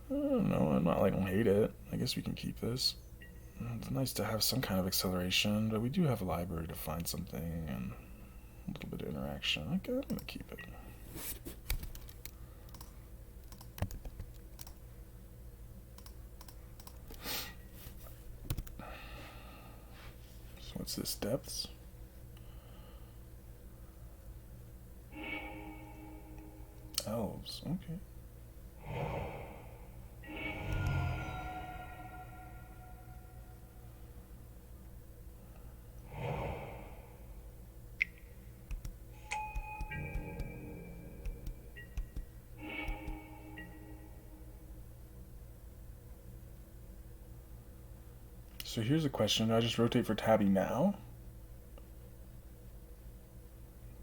don't know. I'm not like, I don't hate it. I guess we can keep this. It's nice to have some kind of acceleration, but we do have a library to find something and a little bit of interaction. Okay, I'm gonna keep it. So what's this? Depths? Elves, okay. So here's a question. Do I just rotate for Tabby now?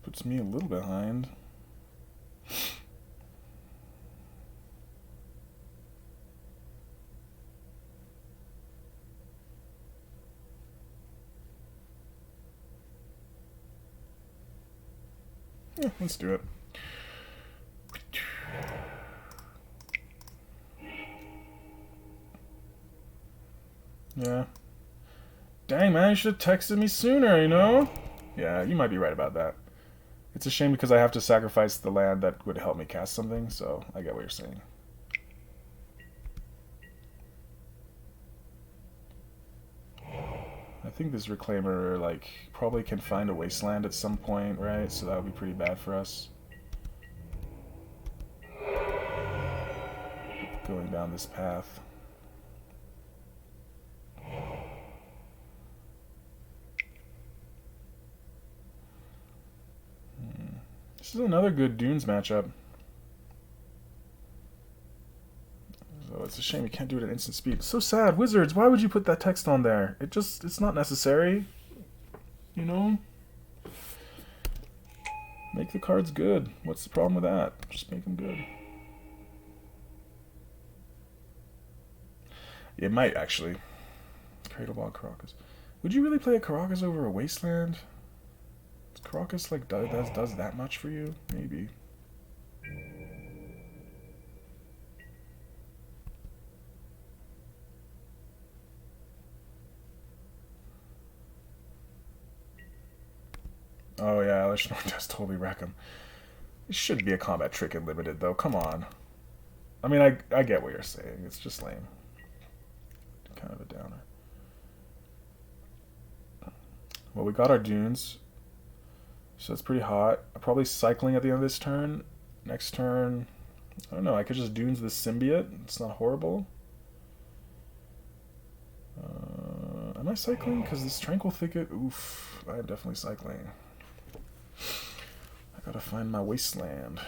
Puts me a little behind. Yeah, let's do it. Yeah. Dang, man, you should have texted me sooner, you know? Yeah, you might be right about that. It's a shame because I have to sacrifice the land that would help me cast something, so I get what you're saying. I think this Reclaimer, like, probably can find a Wasteland at some point, right? So that would be pretty bad for us. Going down this path. This is another good Dunes matchup. So it's a shame you can't do it at instant speed. It's so sad. Wizards, why would you put that text on there? It's not necessary. You know? Make the cards good. What's the problem with that? Just make them good. It might, actually. Cradlebog Karakas. Would you really play a Karakas over a Wasteland? Does Karakas, like, does that much for you? Maybe. Oh yeah, Elishnorn does totally wreck him. It should be a combat trick in limited, though. Come on. I mean, I get what you're saying. It's just lame. Kind of a downer. Well, we got our dunes. So that's pretty hot. I'm probably cycling at the end of this turn. Next turn, I don't know. I could just dunes the symbiote. It's not horrible. Am I cycling? Because this Tranquil Thicket, oof, I am definitely cycling. I gotta find my Wasteland.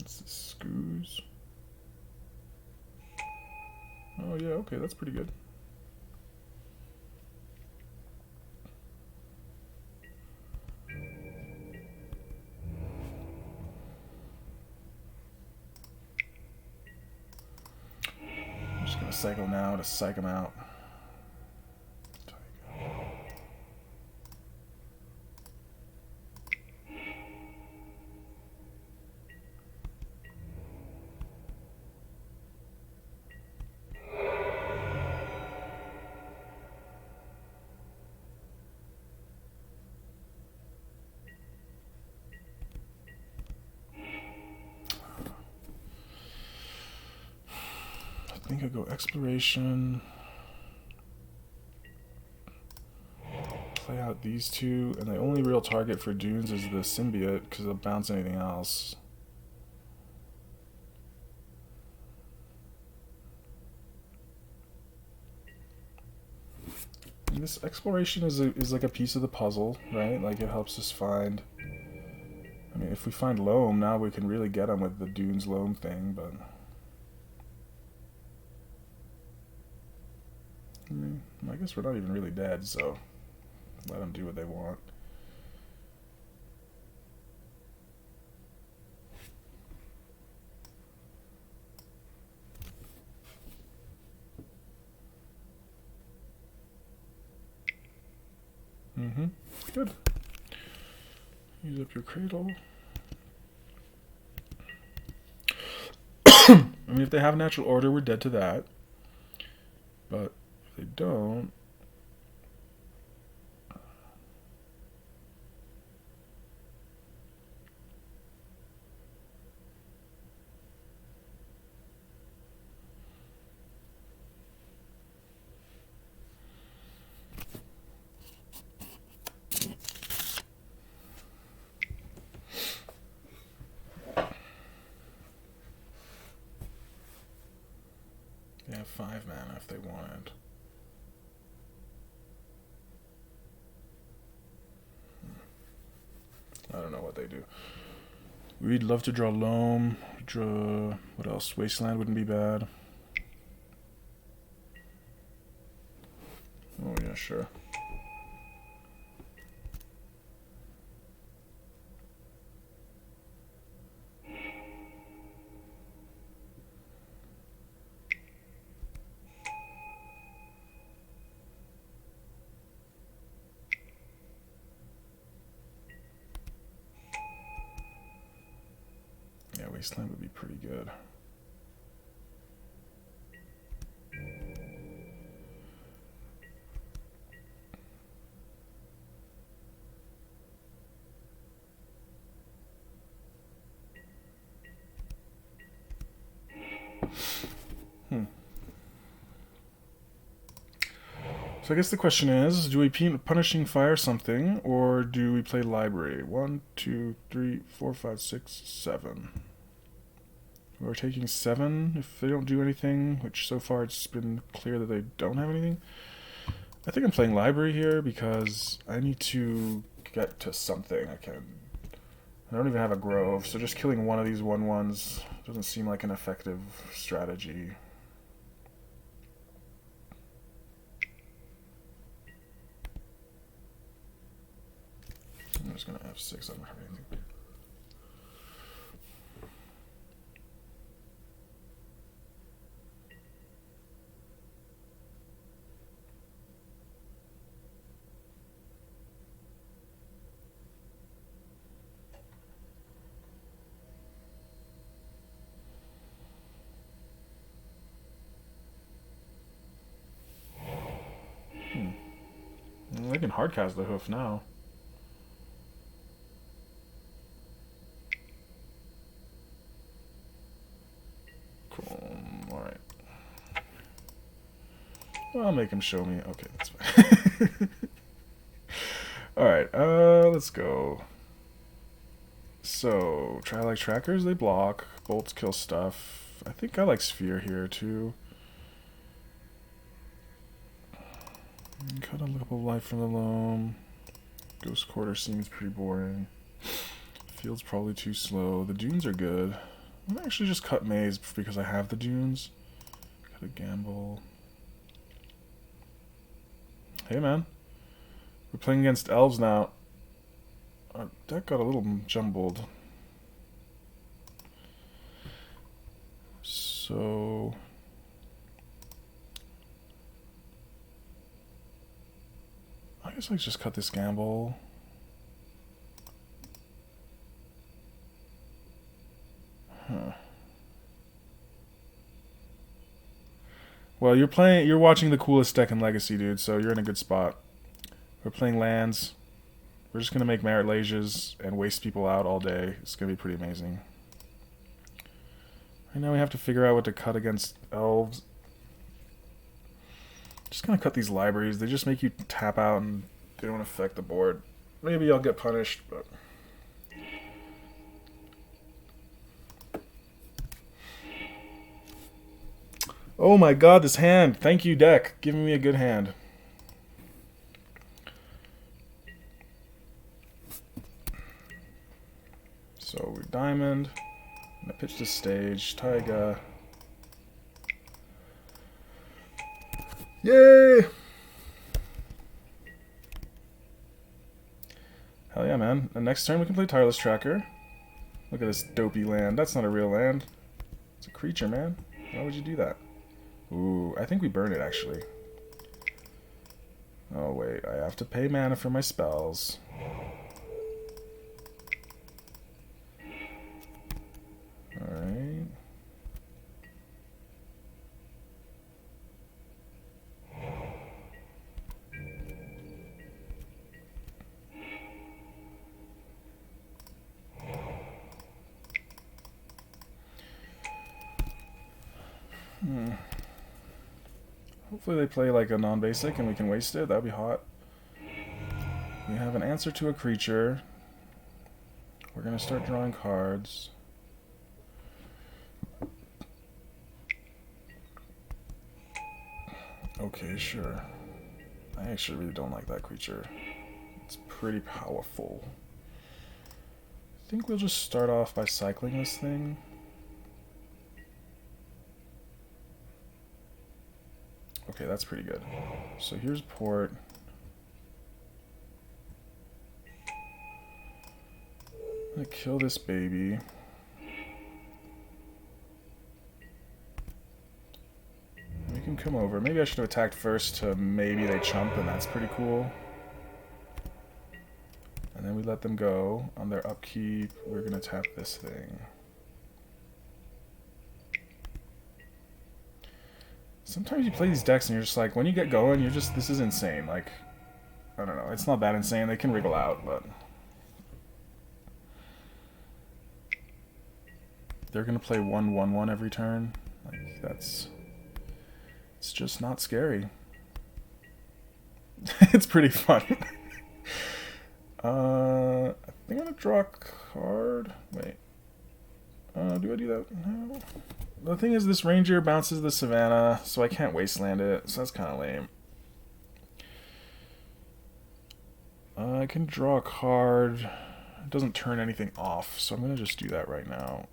This is Scoos. Oh yeah, okay, that's pretty good. I'm just gonna cycle now to psych him out. I think I go Exploration, play out these two, and the only real target for dunes is the symbiote because they'll bounce anything else. And this Exploration is like a piece of the puzzle, right? Like it helps us find. I mean, if we find Loam, now we can really get him with the dunes Loam thing, but. I guess we're not even really dead, so let them do what they want. Good. Use up your cradle. I mean, if they have natural order, we're dead to that. But if they don't... They have 5 mana if they wanted. I don't know what they do. We'd love to draw Loam. Draw... what else? Wasteland wouldn't be bad. Oh yeah, sure. Wasteland would be pretty good. So I guess the question is, do we Punishing Fire something, or do we play Library? 1, 2, 3, 4, 5, 6, 7. We're taking 7 if they don't do anything, which so far it's been clear that they don't have anything. I think I'm playing Library here because I need to get to something. I don't even have a Grove, so just killing one of these 1/1s doesn't seem like an effective strategy. I'm just gonna F6, I don't have anything. They can hardcast the hoof now. Cool. Alright. Well, I'll make him show me. Okay, that's fine. Alright, let's go. So, Tireless Trackers, they block. Bolts kill stuff. I think I like Sphere here, too. Cut a couple of life from the Loam. Ghost Quarter seems pretty boring. Field's probably too slow. The dunes are good. I'm gonna actually just cut Maze because I have the dunes. Cut a gamble. Hey man. We're playing against Elves now. Our deck got a little jumbled. So... I guess let's just cut this gamble. Huh. Well, you're watching the coolest deck in Legacy, dude, so you're in a good spot. We're playing lands. We're just gonna make Merit Lages and waste people out all day. It's gonna be pretty amazing. Right now we have to figure out what to cut against Elves. Just gonna cut these libraries. They just make you tap out and they don't affect the board. Maybe I'll get punished, but... Oh my god, this hand! Thank you, deck. Giving me a good hand. So, we Diamond. I'm gonna pitch the stage. Taiga. Yay! Hell yeah, man. And next turn we can play Tireless Tracker. Look at this dopey land. That's not a real land. It's a creature, man. Why would you do that? Ooh, I think we burn it, actually. Oh, wait. I have to pay mana for my spells. Alright. Hopefully they play like a non-basic and we can waste it. That'd be hot. We have an answer to a creature. We're gonna start drawing cards. Okay, sure. I actually really don't like that creature. It's pretty powerful. I think we'll just start off by cycling this thing. Okay, that's pretty good. So here's Port. I'm gonna kill this baby. We can come over. Maybe I should have attacked first to maybe they chump, and that's pretty cool. And then we let them go. On their upkeep, we're gonna tap this thing. Sometimes you play these decks and you're just like, when you get going, you're just, this is insane. Like, I don't know, it's not that insane. They can wriggle out, but... They're gonna play 1/1/1 every turn. Like, that's... It's just not scary. It's pretty fun. I think I'm gonna draw a card. Wait. Do I do that? No. The thing is, this Ranger bounces the Savannah, so I can't Wasteland it, so that's kind of lame. I can draw a card. It doesn't turn anything off, so I'm going to just do that right now.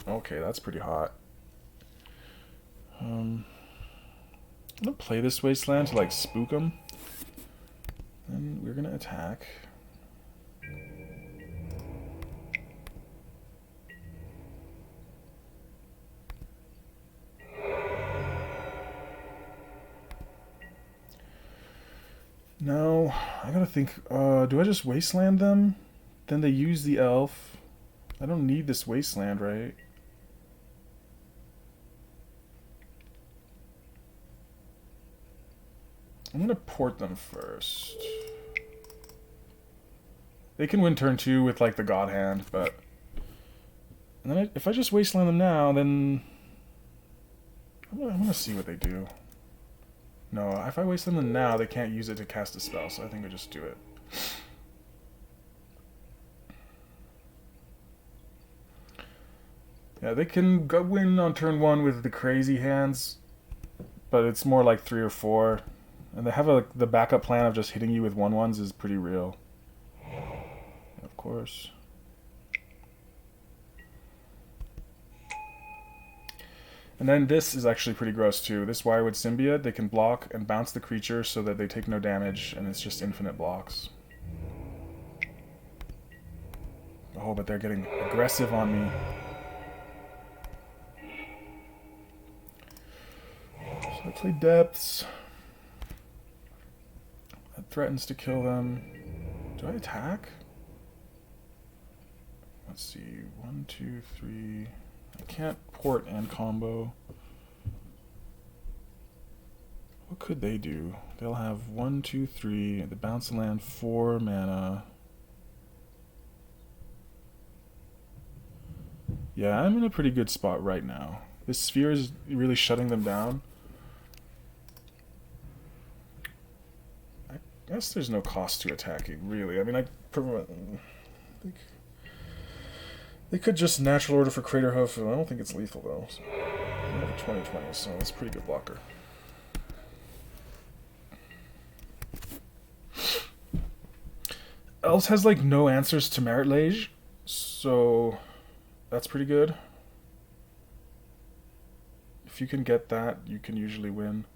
Okay, that's pretty hot. I'm going to play this Wasteland to, like, spook them. And we're going to attack. Now, I gotta think, do I just Wasteland them? Then they use the elf. I don't need this Wasteland, right? I'm gonna port them first. They can win turn 2 with, like, the God Hand, but... And then if I just Wasteland them now, then... I'm gonna see what they do. No, if I Wasteland them now, they can't use it to cast a spell, so I think I just do it. Yeah, they can go win on turn 1 with the crazy hands, but it's more like 3 or 4. And they have the backup plan of just hitting you with 1/1s is pretty real. Of course. And then this is actually pretty gross too. This Wirewood Symbiote, they can block and bounce the creature so that they take no damage, and it's just infinite blocks. Oh, but they're getting aggressive on me. So I play Depths. That threatens to kill them. Do I attack? Let's see. 1, 2, 3... I can't port and combo. What could they do? They'll have 1, 2, 3. The bounce land 4 mana. Yeah, I'm in a pretty good spot right now. This sphere is really shutting them down. I guess there's no cost to attacking, really. I mean, they could just natural order for Craterhoof. I don't think it's lethal, though. So I have a 20/20, so it's a pretty good blocker. Elves has, like, no answers to Merit Lage, so that's pretty good. If you can get that, you can usually win.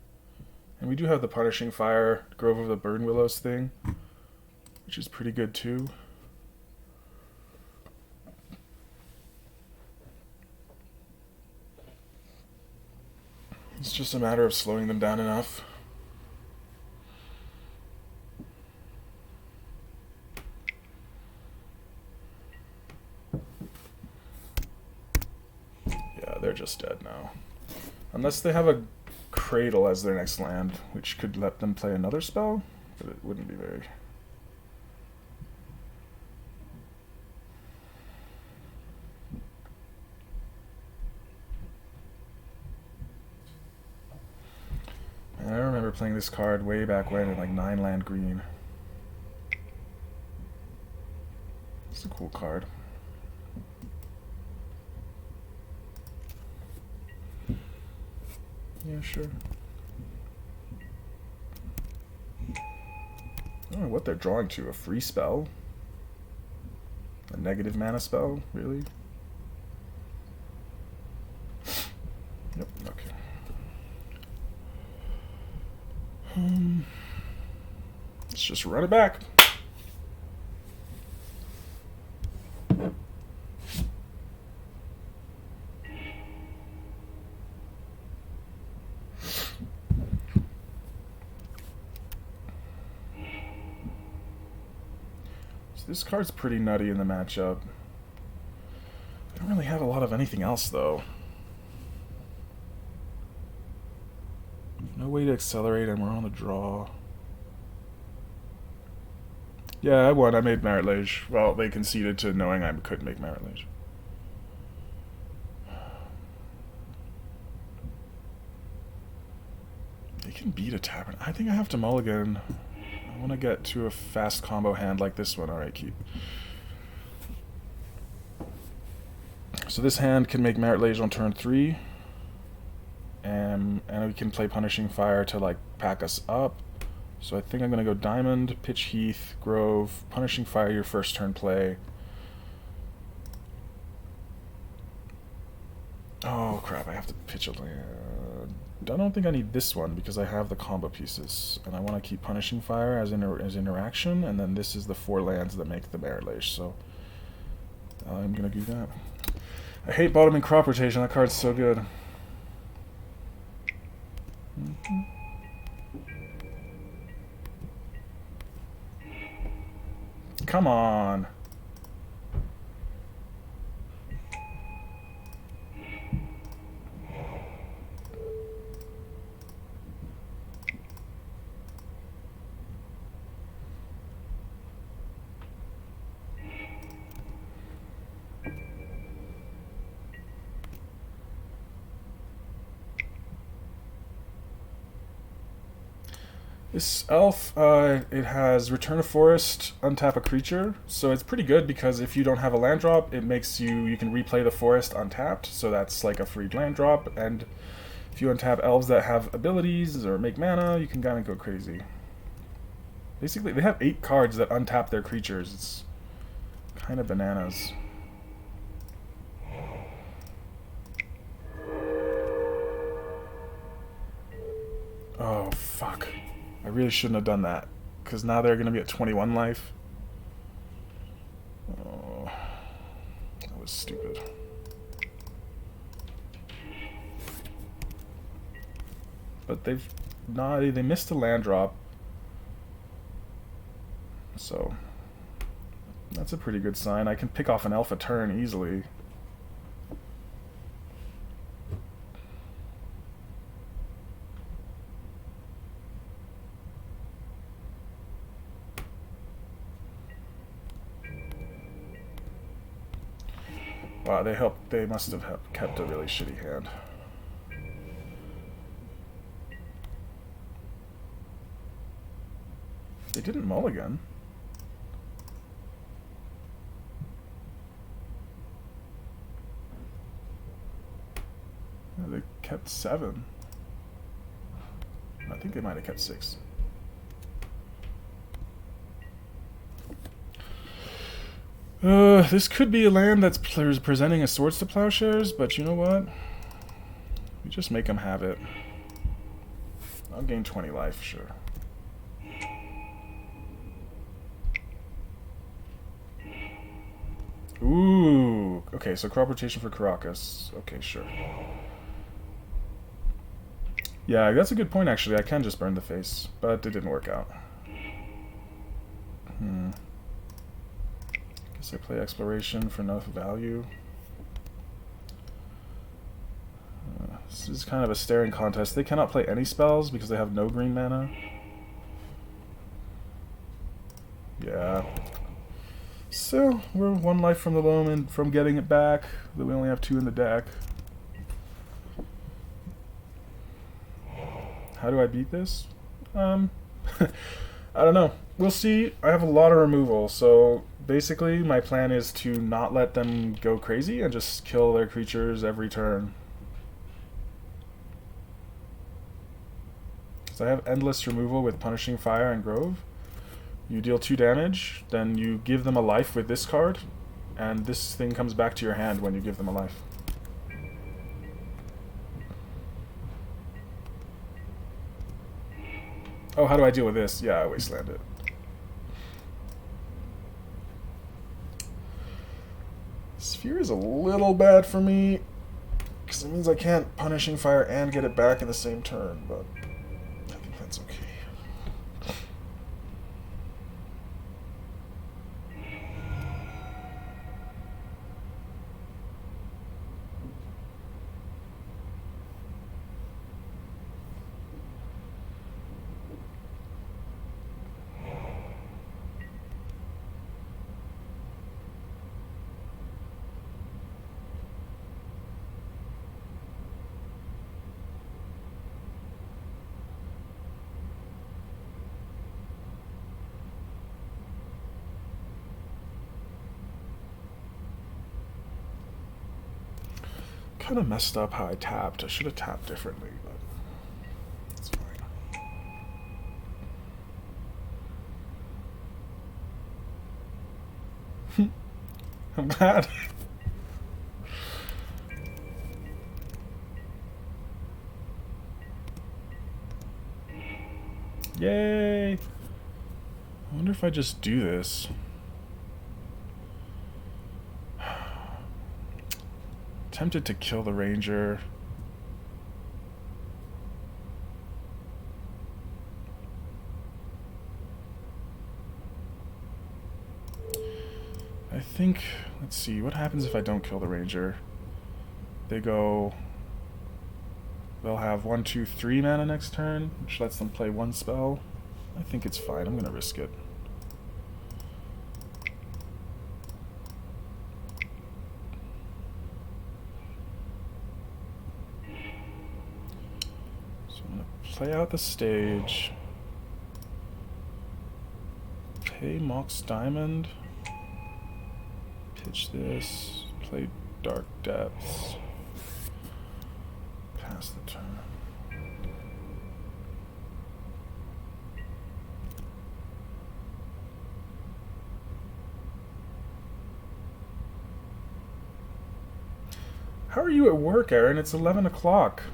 And we do have the Punishing Fire, Grove of the Burnwillows thing, which is pretty good, too. It's just a matter of slowing them down enough. Yeah, they're just dead now. Unless they have a Cradle as their next land, which could let them play another spell, but it wouldn't be very... I remember playing this card way back when in like 9-land green. It's a cool card. Yeah, sure. I don't know what they're drawing to. A free spell? A negative mana spell? Really? Yep, okay. Let's just run it back. So this card's pretty nutty in the matchup. I don't really have a lot of anything else, though. No way to accelerate, and we're on the draw. Yeah, I won. I made Merit Lage. Well, they conceded to knowing I couldn't make Merit Lage. They can beat a Tabernacle. I think I have to mulligan. I want to get to a fast combo hand like this one. Alright, keep. So this hand can make Merit Lage on turn 3. and we can play Punishing Fire to like pack us up. So I think I'm going to go Diamond, pitch Heath, Grove, Punishing Fire your first turn play. Oh crap, I have to pitch a land. I don't think I need this one because I have the combo pieces, and I want to keep Punishing Fire as interaction, and then this is the 4 lands that make the Barrelage, so I'm going to do that. I hate bottoming crop rotation, that card's so good. Come on. This elf, it has Return of Forest, untap a creature, so it's pretty good because if you don't have a land drop, it makes you can replay the forest untapped, so that's like a free land drop, and if you untap elves that have abilities or make mana, you can kind of go crazy. Basically, they have 8 cards that untap their creatures. It's kind of bananas. Oh, fuck. I really shouldn't have done that, because now they're going to be at 21 life. Oh, that was stupid. But they missed a land drop, so that's a pretty good sign. I can pick off an elf a turn easily. Wow, they must have kept a really shitty hand. They didn't mulligan. Yeah, they kept 7. I think they might have kept 6. This could be a land that's presenting as Swords to Plowshares, but you know what? We just make them have it. I'll gain 20 life, sure. Ooh, okay, so crop rotation for Karakas. Okay, sure. Yeah, that's a good point, actually. I can just burn the face, but it didn't work out. Guess I play Exploration for enough value. This is kind of a staring contest. They cannot play any spells because they have no green mana. Yeah. So, we're 1 life from the Loam and from getting it back. We only have 2 in the deck. How do I beat this? I don't know. We'll see. I have a lot of removal, so basically my plan is to not let them go crazy and just kill their creatures every turn. So I have endless removal with Punishing Fire and Grove. You deal 2 damage, then you give them a life with this card, and this thing comes back to your hand when you give them a life. Oh, how do I deal with this? Yeah, I Wasteland it. Sphere is a little bad for me, because it means I can't Punishing Fire and get it back in the same turn, but I think that's okay. kind of messed up how I tapped. I should have tapped differently, but it's fine. I'm glad. Yay! I wonder if I just do this. Tempted to kill the ranger. I think, let's see, what happens if I don't kill the ranger? They go, they'll have 1, 2, 3 mana next turn, which lets them play 1 spell. I think it's fine, I'm gonna risk it. Play out the stage. Pay Mox Diamond. Pitch this. Play Dark Depths. Pass the turn. How are you at work, Aaron? It's 11 o'clock.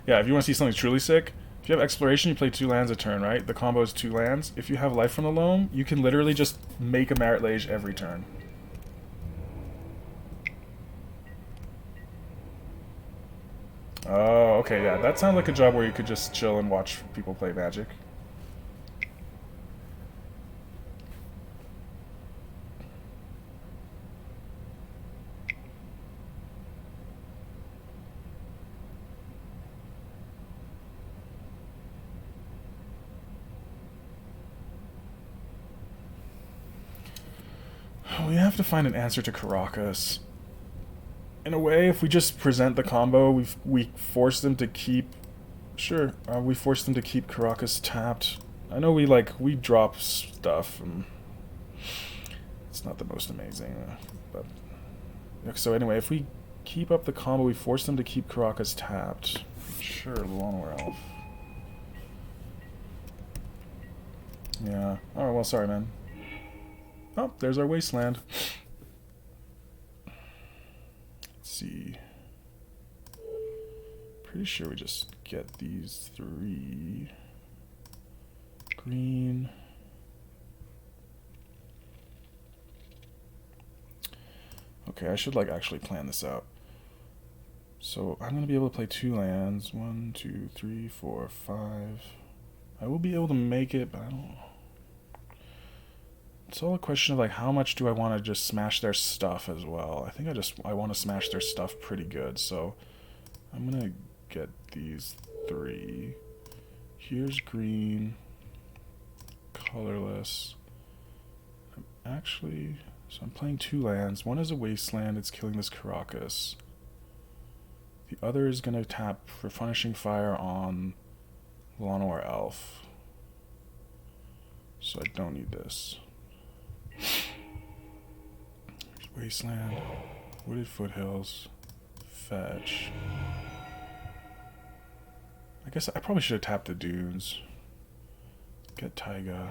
Yeah, if you want to see something truly sick, if you have Exploration, you play 2 lands a turn, right? The combo is 2 lands. If you have Life from the Loam, you can literally just make a Marit Lage every turn. Oh, okay, yeah. That sounds like a job where you could just chill and watch people play Magic. We have to find an answer to Karakas. In a way, if we just present the combo, we force them to keep... Sure, we force them to keep Karakas tapped. I know we drop stuff, and it's not the most amazing, but... So anyway, if we keep up the combo, we force them to keep Karakas tapped. Sure, Lawnmower Elf. Yeah. Oh, well, sorry, man. Oh, there's our Wasteland. Let's see. Pretty sure we just get these 3. Green. Okay, I should actually plan this out. So I'm gonna be able to play 2 lands. 1, 2, 3, 4, 5. I will be able to make it, but I don't. It's all a question of how much do I want to just smash their stuff as well. I think I want to smash their stuff pretty good, so I'm gonna get these 3. Here's green, colorless. So I'm playing 2 lands. One is a Wasteland, it's killing this Karakas. The other is gonna tap for Punishing Fire on Lawnmower Elf. So I don't need this. Wasteland, Wooded Foothills, fetch. I guess I probably should have tapped the dunes. Get Taiga.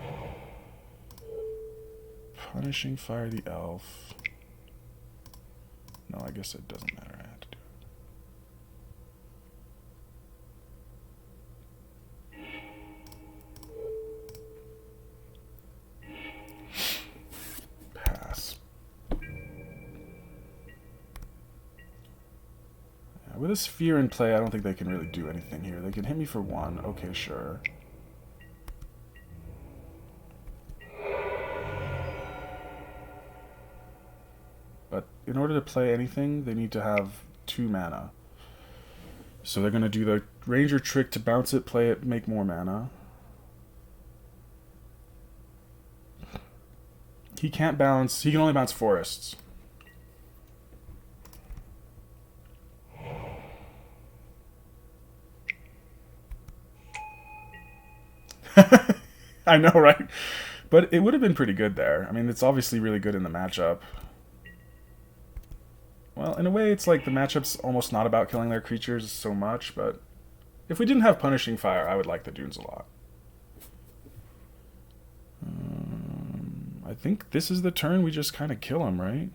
Punishing Fire the Elf. No, I guess it doesn't matter. I have to do it. Pass. Yeah, with a sphere in play, I don't think they can really do anything here. They can hit me for 1. Okay, sure. But in order to play anything, they need to have 2 mana. So they're going to do the Ranger trick to bounce it, play it, make more mana. He can't bounce, he can only bounce forests. I know, right? But it would have been pretty good there. I mean, it's obviously really good in the matchup. Well, in a way, it's like the matchup's almost not about killing their creatures so much, but if we didn't have Punishing Fire, I would like the Dunes a lot. I think this is the turn we just kind of kill them, right?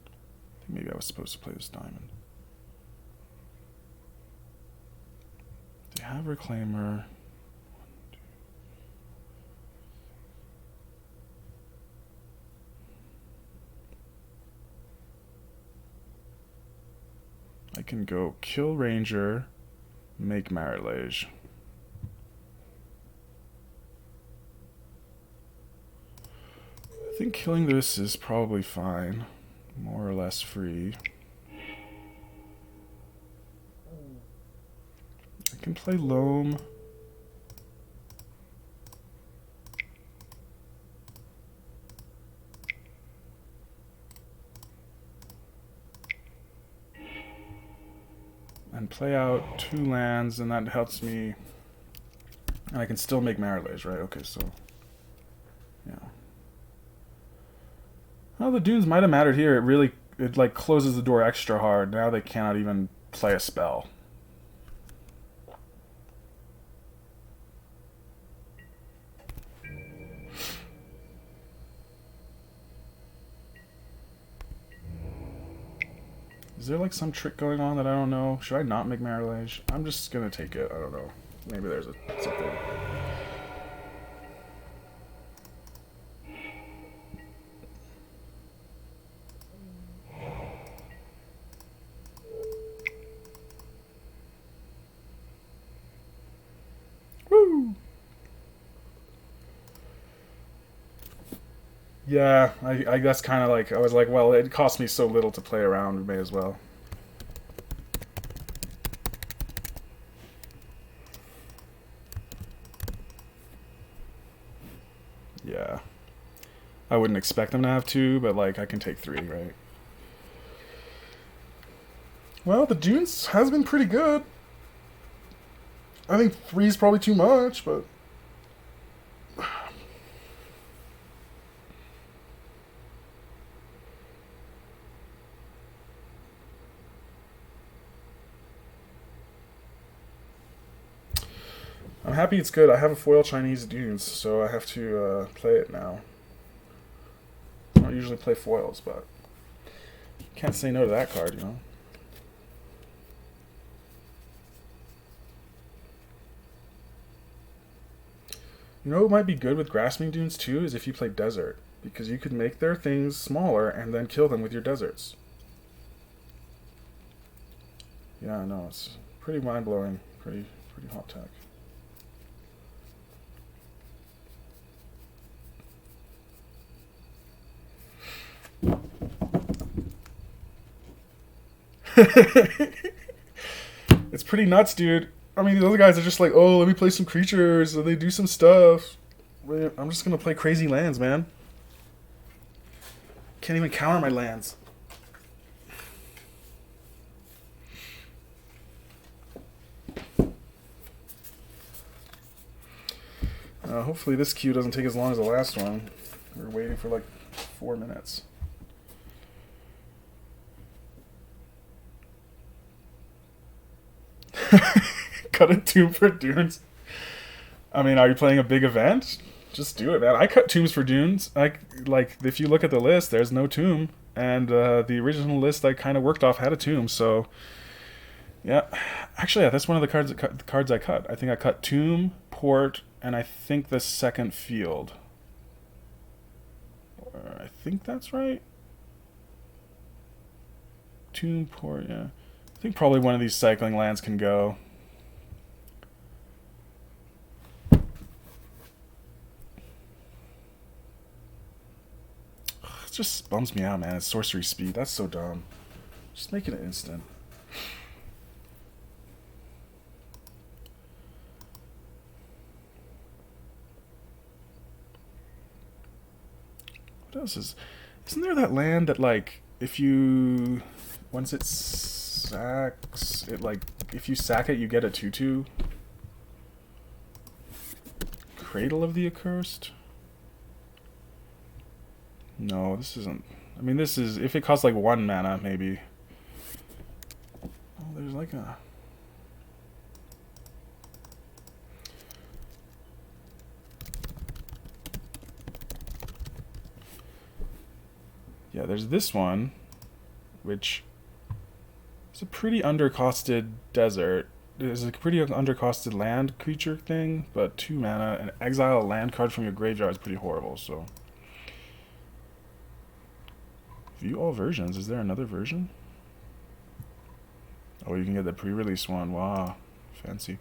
I think maybe I was supposed to play this Diamond. They have Reclaimer. I can go kill Ranger, make Marilege. I think killing this is probably fine. More or less free. I can play Loam. And play out 2 lands, and that helps me. And I can still make Marilege, right? Okay, so yeah. Well, the Dunes might have mattered here. It like closes the door extra hard. Now they cannot even play a spell. Is there like some trick going on that I don't know? Should I not make Marilege? I'm just gonna take it. I don't know. Maybe there's something. Woo! Yeah, I guess kind of like, I was like, well, it cost me so little to play around, we may as well. Yeah. I wouldn't expect them to have 2, but like, I can take 3, right? Well, the Dunes has been pretty good. I think 3 is probably too much, but... I'm happy it's good. I have a foil Chinese Dunes, so I have to play it now. I don't usually play foils, but can't say no to that card, you know? You know what might be good with Grasping Dunes too is if you play Desert, because you could make their things smaller and then kill them with your deserts. Yeah, I know, it's pretty mind-blowing, pretty hot tech. It's pretty nuts, dude. I mean, the other guys are just like, oh, let me play some creatures, and they do some stuff. I'm just gonna play crazy lands, man. Can't even counter my lands. Hopefully this queue doesn't take as long as the last one. We're waiting for like 4 minutes. Cut a tomb for Dunes. I mean, are you playing a big event? Just do it, man. I cut tombs for Dunes. Like, if you look at the list, there's no tomb. And the original list I kind of worked off had a tomb, so... Yeah. Actually, yeah, that's one of the cards I cut. I think I cut Tomb, Port, and I think the second field. I think that's right. Tomb, Port, yeah. I think probably one of these cycling lands can go. It just bums me out, man. It's sorcery speed. That's so dumb. Just make it an instant. What else is... Isn't there that land that, like, if you... Once it sacks... It, like, if you sack it, you get a 2/2? Cradle of the Accursed? No, this isn't. I mean, this is... If it costs like 1 mana, maybe. Oh, there's like a... Yeah, there's this one, which is a pretty undercosted desert. It's a pretty undercosted land creature thing, but 2 mana and exile a land card from your graveyard is pretty horrible, so... View all versions. Is there another version? Oh, you can get the pre-release one. Wow. Fancy.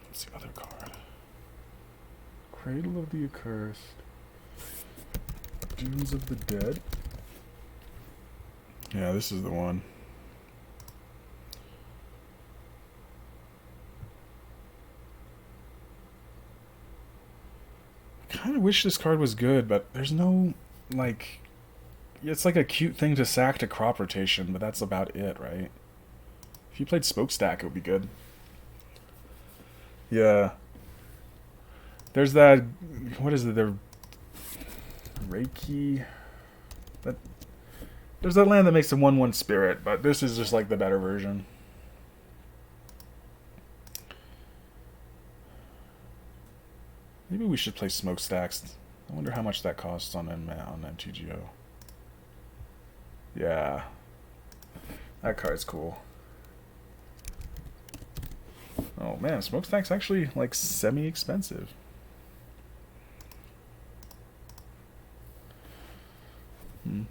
What's the other card? Cradle of the Accursed. Dunes of the Dead. Yeah, this is the one. I kind of wish this card was good, but there's no, like... It's like a cute thing to sack to crop rotation, but that's about it, right? If you played Smokestack, it would be good. Yeah. There's that... What is it? The Reiki... There's that land that makes a 1/1 spirit, but this is just like the better version. Maybe we should play Smokestacks. I wonder how much that costs on MTGO. Yeah. That card's cool. Oh man, Smokestack's actually like semi-expensive. And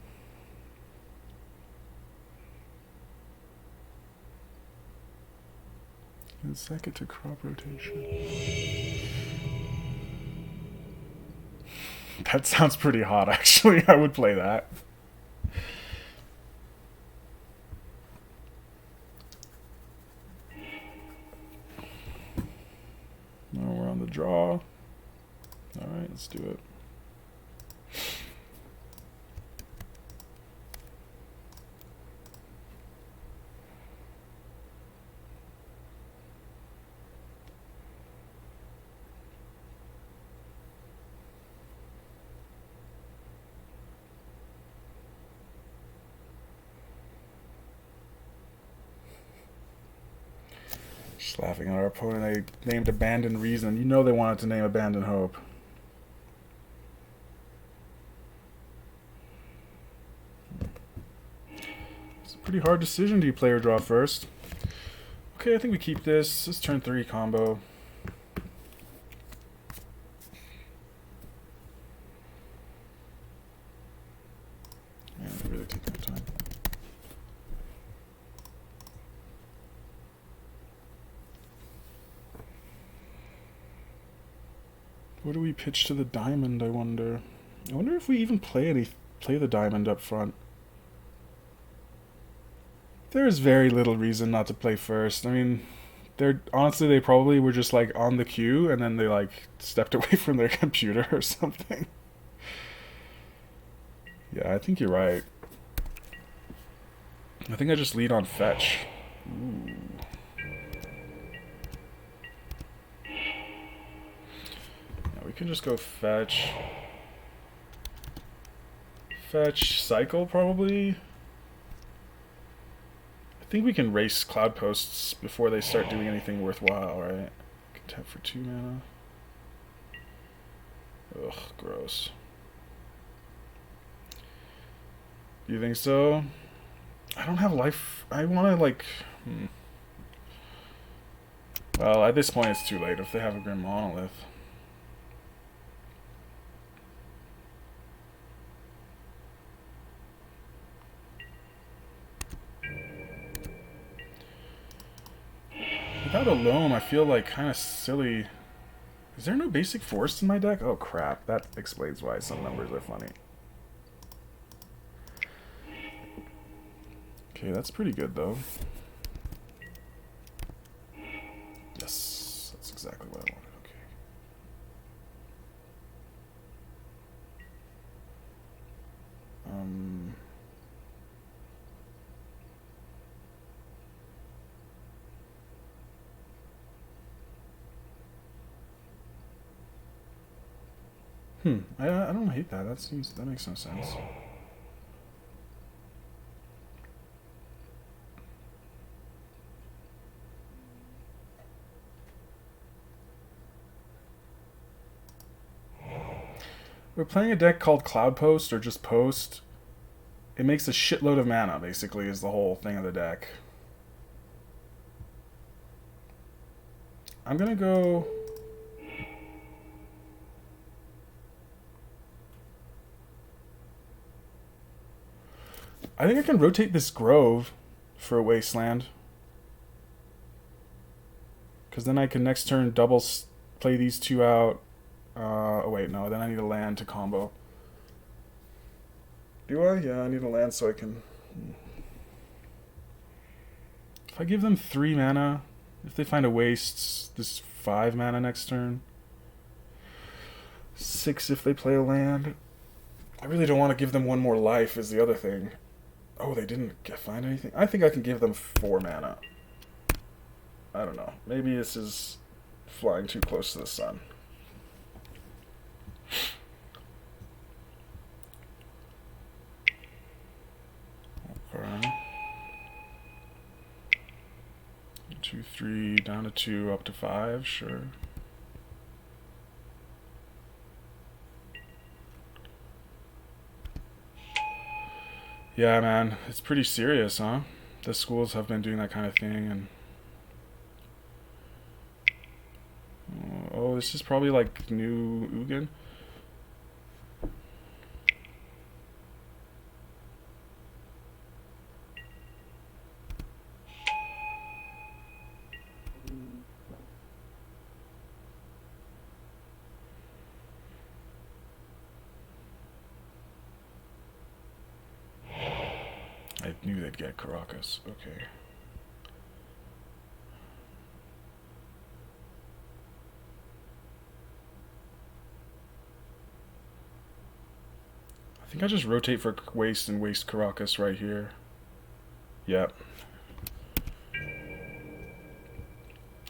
sack it to crop rotation. That sounds pretty hot, actually. I would play that. Now we're on the draw. Alright, let's do it. Just laughing at our opponent. They named Abandoned Reason. You know they wanted to name Abandoned Hope. It's a pretty hard decision. Do you play or draw first? Okay, I think we keep this. This is turn 3 combo. Man, I really take my time. What do we pitch to the diamond, I wonder? I wonder if we even play the diamond up front. There's very little reason not to play first. I mean, honestly, they probably were just like on the queue and then they like stepped away from their computer or something. Yeah, I think you're right. I think I just lead on fetch. Ooh. We can just go fetch. Fetch, cycle probably. I think we can race Cloud Posts before they start doing anything worthwhile, right? Can tap for 2 mana. Ugh, gross. You think so? I don't have life. I want to like... Well, at this point it's too late if they have a Grim Monolith. Without a Loam, I feel like kind of silly. Is there no basic forest in my deck? Oh crap, that explains why some numbers are funny. Okay, that's pretty good though. Yes, that's exactly what I wanted. Okay. I don't hate that. That makes no sense. We're playing a deck called Cloud Post, or just Post. It makes a shitload of mana, basically, is the whole thing of the deck. I'm gonna go... I think I can rotate this Grove for a Wasteland. Because then I can next turn play these two out. Oh wait, no, then I need a land to combo. Do I? Yeah, I need a land so I can... If I give them 3 mana, if they find a waste, this 5 mana next turn. 6 if they play a land. I really don't want to give them 1 more life is the other thing. Oh, they didn't find anything? I think I can give them 4 mana. I don't know. Maybe this is flying too close to the sun. Okay. 2, 3, down to 2, up to 5, sure. Yeah, man, it's pretty serious, huh? The schools have been doing that kind of thing, and... Oh, this is probably like new Ugin. I knew they'd get Karakas. Okay. I think I just rotate for waste and waste Karakas right here. Yep.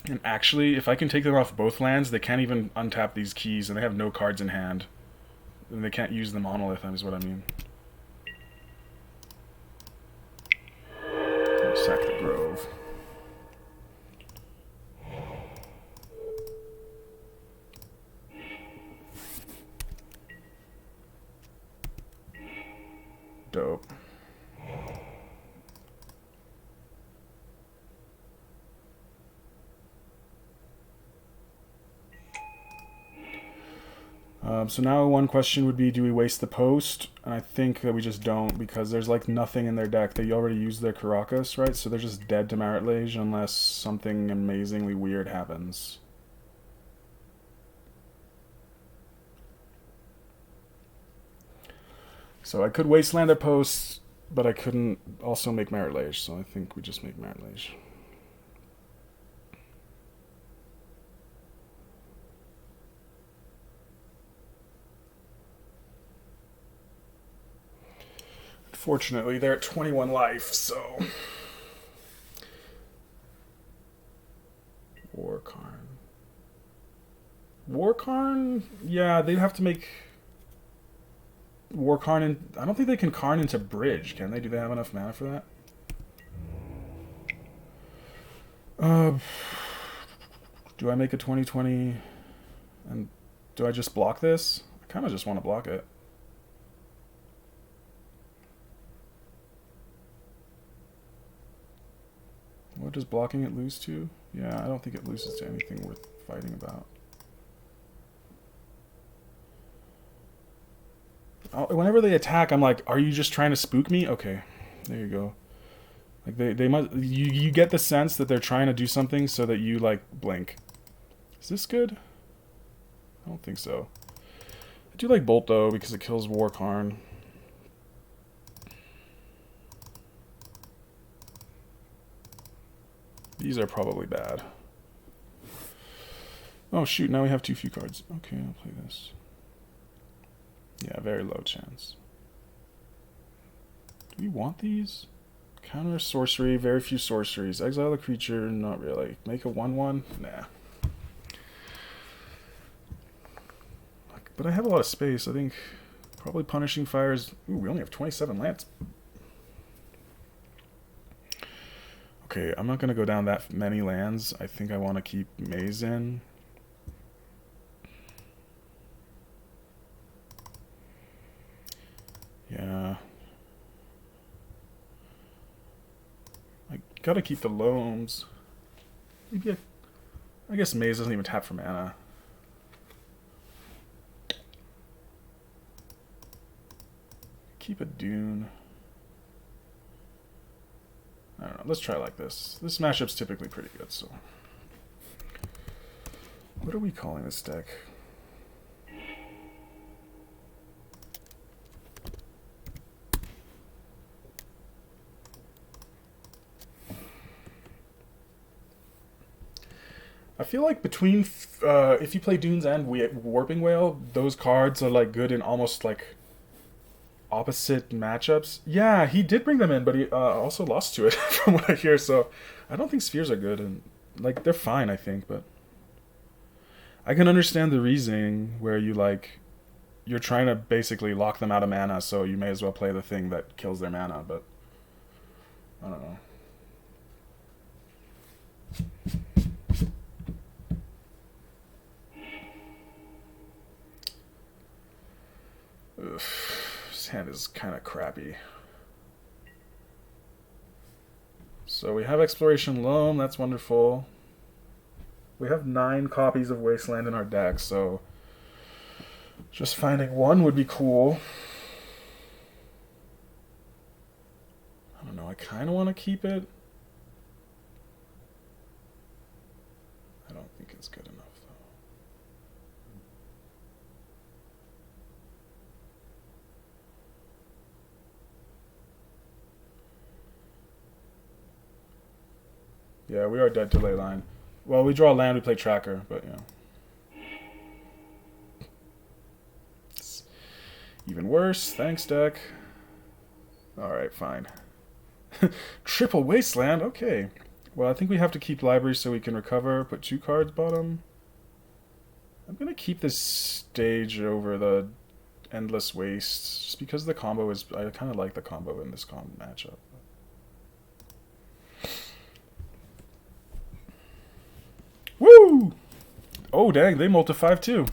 And actually, if I can take them off both lands, they can't even untap these keys, and they have no cards in hand. And they can't use the monolith, is what I mean. Sack the Grove. Dope. So now one question would be, do we waste the post? And I think that we just don't, because there's like nothing in their deck. They already used their Karakas, right? So they're just dead to Marit Lage unless something amazingly weird happens. So I could Wasteland their posts, but I couldn't also make Marit Lage, so I think we just make Marit Lage. Fortunately, they're at 21 life, so... Warkarn? Yeah, they'd have to make... Warkarn and... I don't think they can Karn into Bridge, can they? Do they have enough mana for that? Do I make a 20/20? And do I just block this? I kind of just want to block it. What does blocking it lose to? Yeah, I don't think it loses to anything worth fighting about. Whenever they attack, I'm like, are you just trying to spook me? Okay, there you go. Like they must. You get the sense that they're trying to do something so that you like blink. Is this good? I don't think so. I do like Bolt though because it kills Warkarn. These are probably bad. Oh shoot, now we have too few cards. Okay, I'll play this. Yeah, very low chance. Do we want these? Counter sorcery, very few sorceries. Exile a creature, not really. Make a 1/1? Nah. But I have a lot of space. I think probably Punishing Fires. Ooh, we only have 27 lands. Okay, I'm not going to go down that many lands. I think I want to keep Maze in. Yeah. I gotta keep the Loams. Maybe I guess Maze doesn't even tap for mana. Keep a Dune. I don't know. Let's try like this. This matchup's typically pretty good, so. What are we calling this deck? I feel like between, if you play Dunes and Warping Wail, those cards are like good in almost like opposite matchups. Yeah, he did bring them in, but he also lost to it from what I hear. So I don't think Spheres are good, and like they're fine, I think. But I can understand the reasoning where you're trying to basically lock them out of mana, so you may as well play the thing that kills their mana. But I don't know. Ugh, this hand is kind of crappy. So we have Exploration Loam, that's wonderful. We have 9 copies of Wasteland in our deck, so just finding one would be cool. I don't know, I kind of want to keep it. I don't think it's good enough. Yeah, we are dead to Leyline. Well, we draw land, we play Tracker, but, you know. It's even worse. Thanks, deck. Alright, fine. Triple Wasteland? Okay. Well, I think we have to keep Library so we can recover. Put 2 cards bottom. I'm going to keep this stage over the Endless Waste, just because the combo is... I kind of like the combo in this matchup. Woo! Oh, dang, they multi 5 too.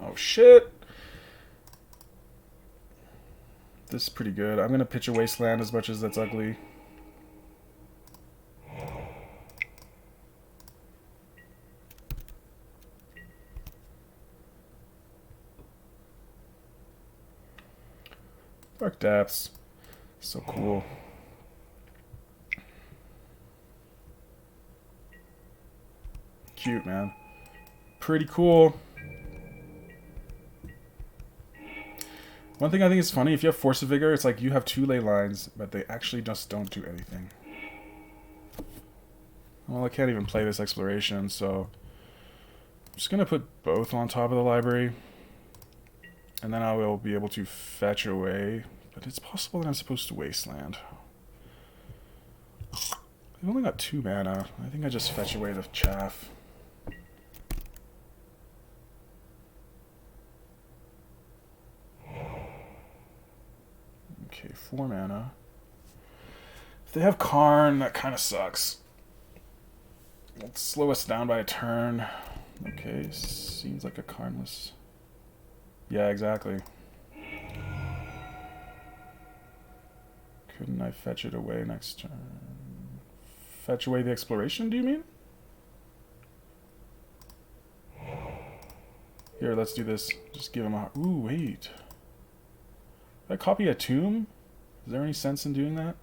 Oh, shit. This is pretty good. I'm going to pitch a Wasteland as much as that's ugly. Dark Depths. So cool. Cute, man. Pretty cool. One thing I think is funny, if you have Force of Vigor, it's like you have 2 ley lines, but they actually just don't do anything. Well, I can't even play this Exploration, so I'm just going to put both on top of the library. And then I will be able to fetch away. But it's possible that I'm supposed to Wasteland. I've only got 2 mana. I think I just fetch away the chaff. Okay, 4 mana. If they have Karn, that kind of sucks. It'll slow us down by a turn. Okay, seems like a Karnless... Yeah, exactly. Couldn't I fetch it away next turn? Fetch away the Exploration, do you mean? Here, let's do this. Just give him a... Ooh, wait. Did I copy a Tomb? Is there any sense in doing that?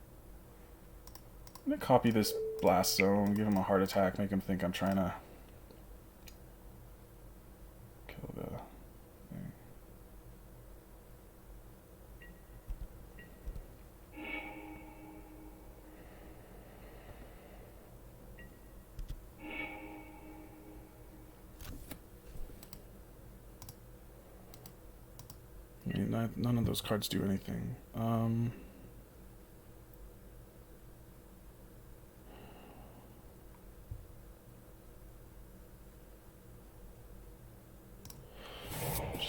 I'm going to copy this Blast Zone, give him a heart attack, make him think I'm trying to... kill the... I mean, none of those cards do anything.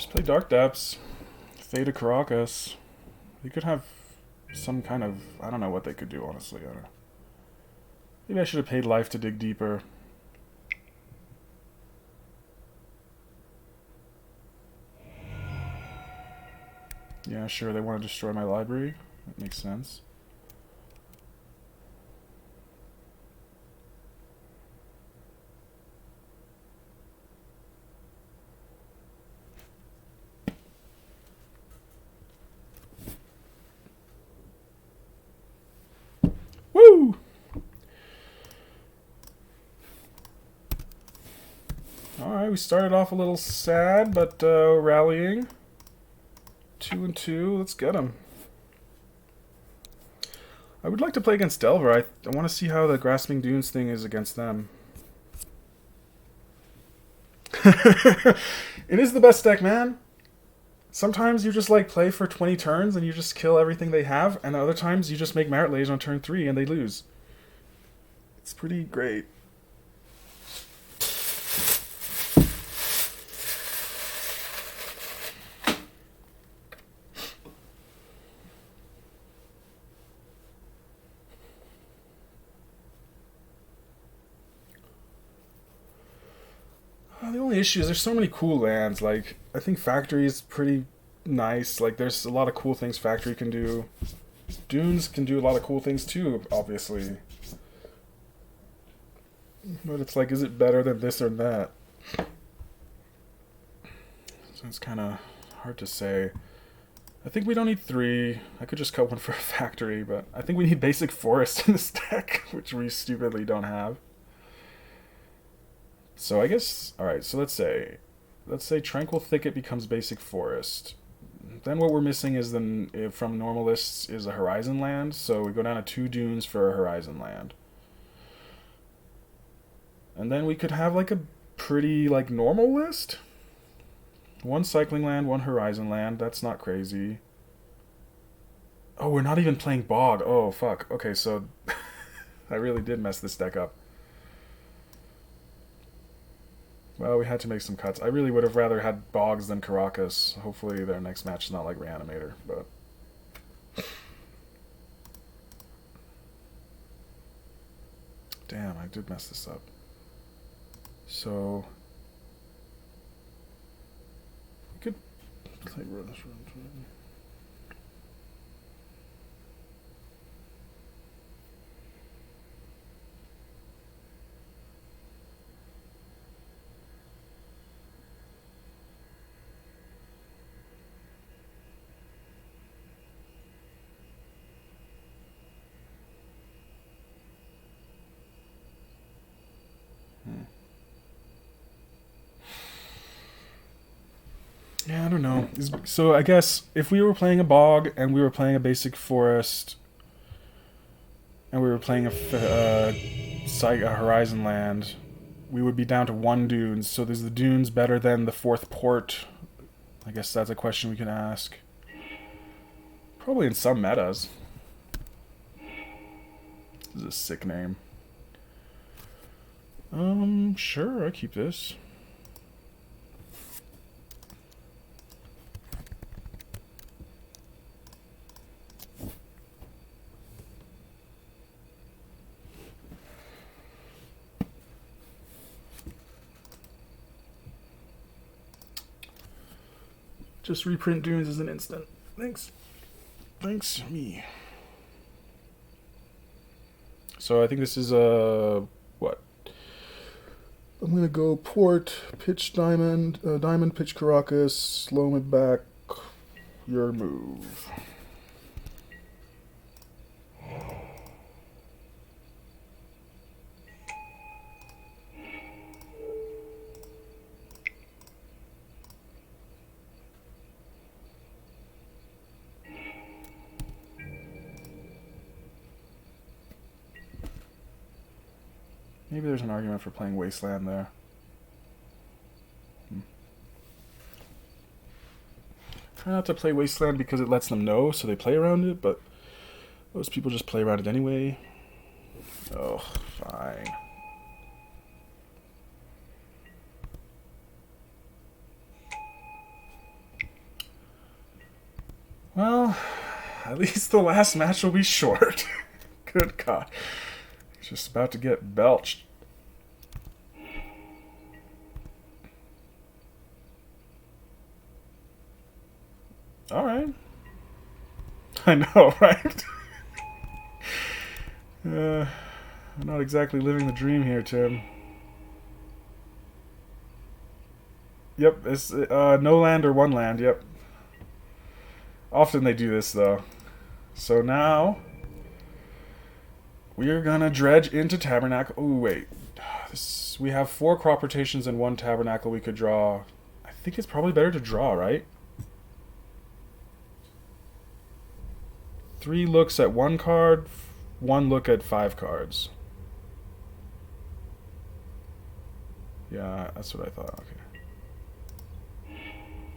Just play Dark Depths. Theta Karakas. They could have some kind of... I don't know what they could do, honestly. I don't know. Maybe I should have paid life to dig deeper. Yeah, sure, they want to destroy my library. That makes sense. Woo! Alright, we started off a little sad, but rallying. 2 and 2, let's get them. I would like to play against Delver. I want to see how the Grasping Dunes thing is against them. It is the best deck, man. Sometimes you just like play for 20 turns and you just kill everything they have, and other times you just make Merit Lays on turn 3 and they lose. It's pretty great. The only issue is there's so many cool lands. Like, I think Factory is pretty nice. Like, there's a lot of cool things Factory can do. Dunes can do a lot of cool things too, obviously. But it's like, is it better than this or that? So it's kind of hard to say. I think we don't need 3. I could just cut one for a Factory, but I think we need basic Forest in this deck, which we stupidly don't have. So I guess, alright, so let's say Tranquil Thicket becomes basic Forest. Then what we're missing is from normal lists is a Horizon land, so we go down to 2 dunes for a Horizon land. And then we could have like a pretty like normal list. 1 cycling land, 1 Horizon land, that's not crazy. Oh, we're not even playing Bog. Oh, fuck. Okay, so I really did mess this deck up. Well, we had to make some cuts. I really would have rather had Bogs than Karakas. Hopefully their next match is not like Reanimator, but... Damn, I did mess this up. So... I could play this round. Yeah, I don't know. So I guess if we were playing a Bog and we were playing a basic Forest and we were playing a Horizon land, we would be down to 1 dunes. So is the dunes better than the 4th port? I guess that's a question we can ask. Probably in some metas. This is a sick name. Sure, I'll keep this. Just reprint Dunes as an instant. Thanks. Thanks, me. So I think this is what? I'm gonna go Port, pitch Diamond, Diamond, pitch Karakas, Loam it back. Your move. Maybe there's an argument for playing Wasteland there. Try not to play Wasteland because it lets them know, so they play around it, but most people just play around it anyway. Oh, fine. Well, at least the last match will be short. Good God. Just about to get belched. Alright. I know, right? I'm not exactly living the dream here, Tim. Yep, it's no land or one land, yep. Often they do this, though. So now we are gonna dredge into Tabernacle. Oh, wait. We have 4 crop rotations and 1 Tabernacle we could draw. I think it's probably better to draw, right? 3 looks at 1 card, 1 look at 5 cards. Yeah, that's what I thought. Okay.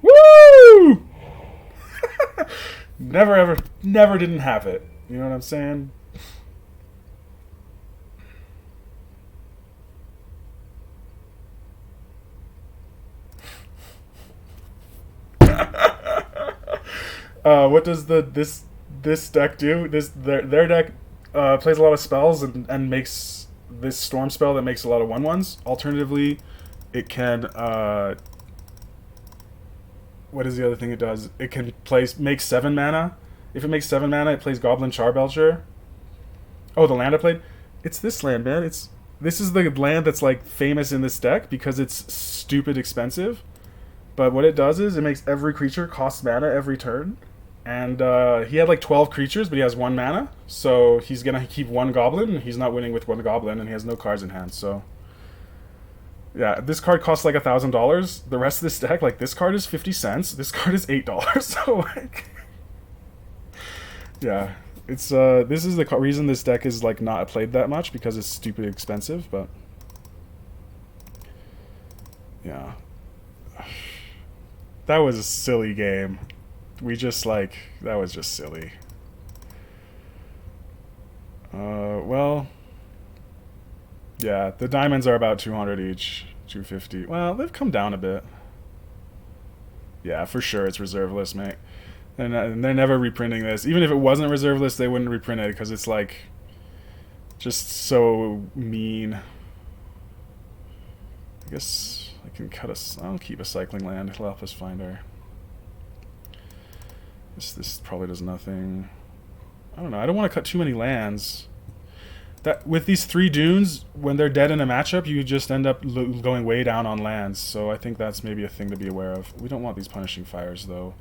Woo! Never didn't have it. You know what I'm saying? What does this deck do? Their deck plays a lot of spells and makes this storm spell that makes a lot of 1/1s. Alternatively, it can what is the other thing it does? It can make 7 mana. If it makes 7 mana, it plays Goblin Charbelcher. Oh, the land I played? It's this land, man. This is the land that's like famous in this deck because it's stupid expensive. But what it does is it makes every creature cost mana every turn. And he had like 12 creatures, but he has 1 mana. So he's going to keep 1 goblin, and he's not winning with 1 goblin, and he has no cards in hand. So yeah, this card costs like $1,000. The rest of this deck, like this card is 50 cents. This card is $8. So like, yeah, it's this is the reason this deck is like not played that much, because it's stupid expensive. But yeah, that was a silly game. That was just silly. Well, yeah, the diamonds are about 200 each, 250. Well, they've come down a bit. Yeah, for sure it's reserve list, mate. And they're never reprinting this. Even if it wasn't reserve list, they wouldn't reprint it because it's like just so mean. I guess I can I'll keep a cycling land. It'll help us find our... This probably does nothing. I don't know. I don't want to cut too many lands. That with these 3 dunes, when they're dead in a matchup, you just end up going way down on lands. So I think that's maybe a thing to be aware of. We don't want these punishing fires, though.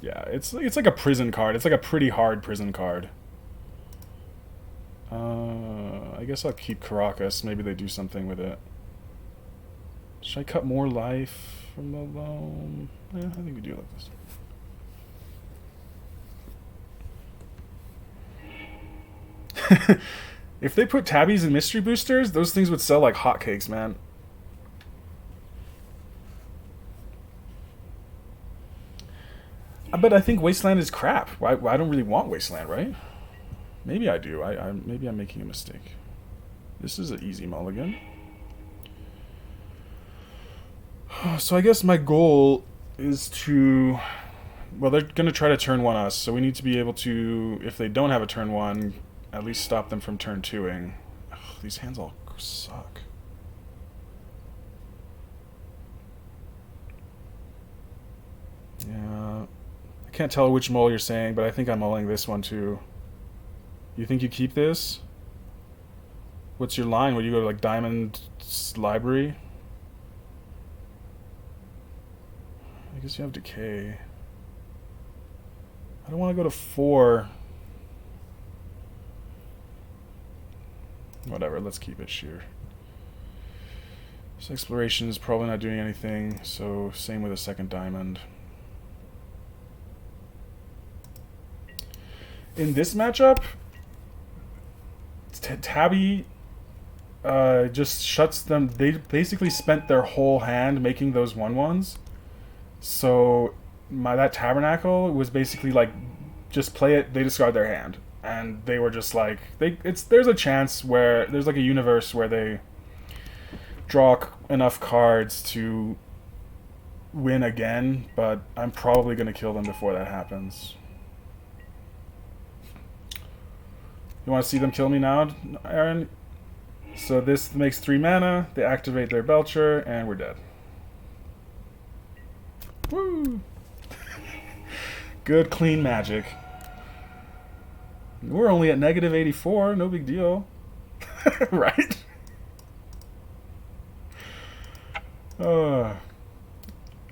Yeah, it's like a prison card. It's like a pretty hard prison card. I guess I'll keep Karakas. Maybe they do something with it. Should I cut more life from the Loam? Yeah, I think we do like this. If they put tabbies and mystery boosters, those things would sell like hotcakes, man. But I think Wasteland is crap. I don't really want Wasteland, right? Maybe I do. Maybe I'm making a mistake. This is an easy mulligan. So I guess my goal is to... Well, they're going to try to turn 1 us, so we need to be able to, if they don't have a turn 1, at least stop them from turn 2ing. Ugh, these hands all suck. Yeah. I can't tell which mull you're saying, but I think I'm mulling this one too. You think you keep this? What's your line? Would you go to like Diamond Library? I guess you have Decay. I don't want to go to 4. Whatever, let's keep it sheer. This exploration is probably not doing anything, so same with a second diamond. In this matchup, Tabby just shuts them. They basically spent their whole hand making those 1/1s. So that Tabernacle was basically like, just play it, they discard their hand. And they were just like, there's a chance where, there's like a universe where they draw enough cards to win again, but I'm probably going to kill them before that happens. You want to see them kill me now, Aaron? So this makes 3 mana, they activate their Belcher, and we're dead. Woo! Good, clean magic. We're only at negative 84, no big deal. Right?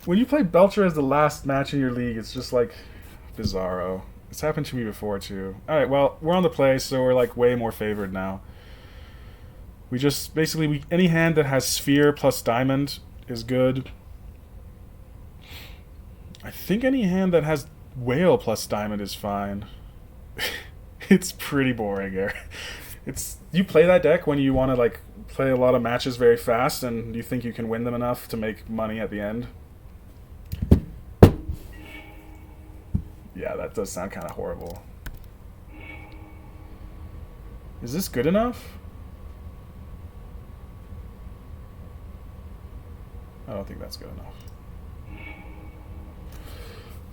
When you play Belcher as the last match in your league, it's just like bizarro. It's happened to me before too. Alright, well, we're on the play, so we're like way more favored now. We just basically any hand that has Sphere plus Diamond is good. I think any hand that has Wail plus Diamond is fine. It's pretty boring here. It's you play that deck when you want to like play a lot of matches very fast and you think you can win them enough to make money at the end. Yeah, that does sound kind of horrible. Is this good enough? I don't think that's good enough.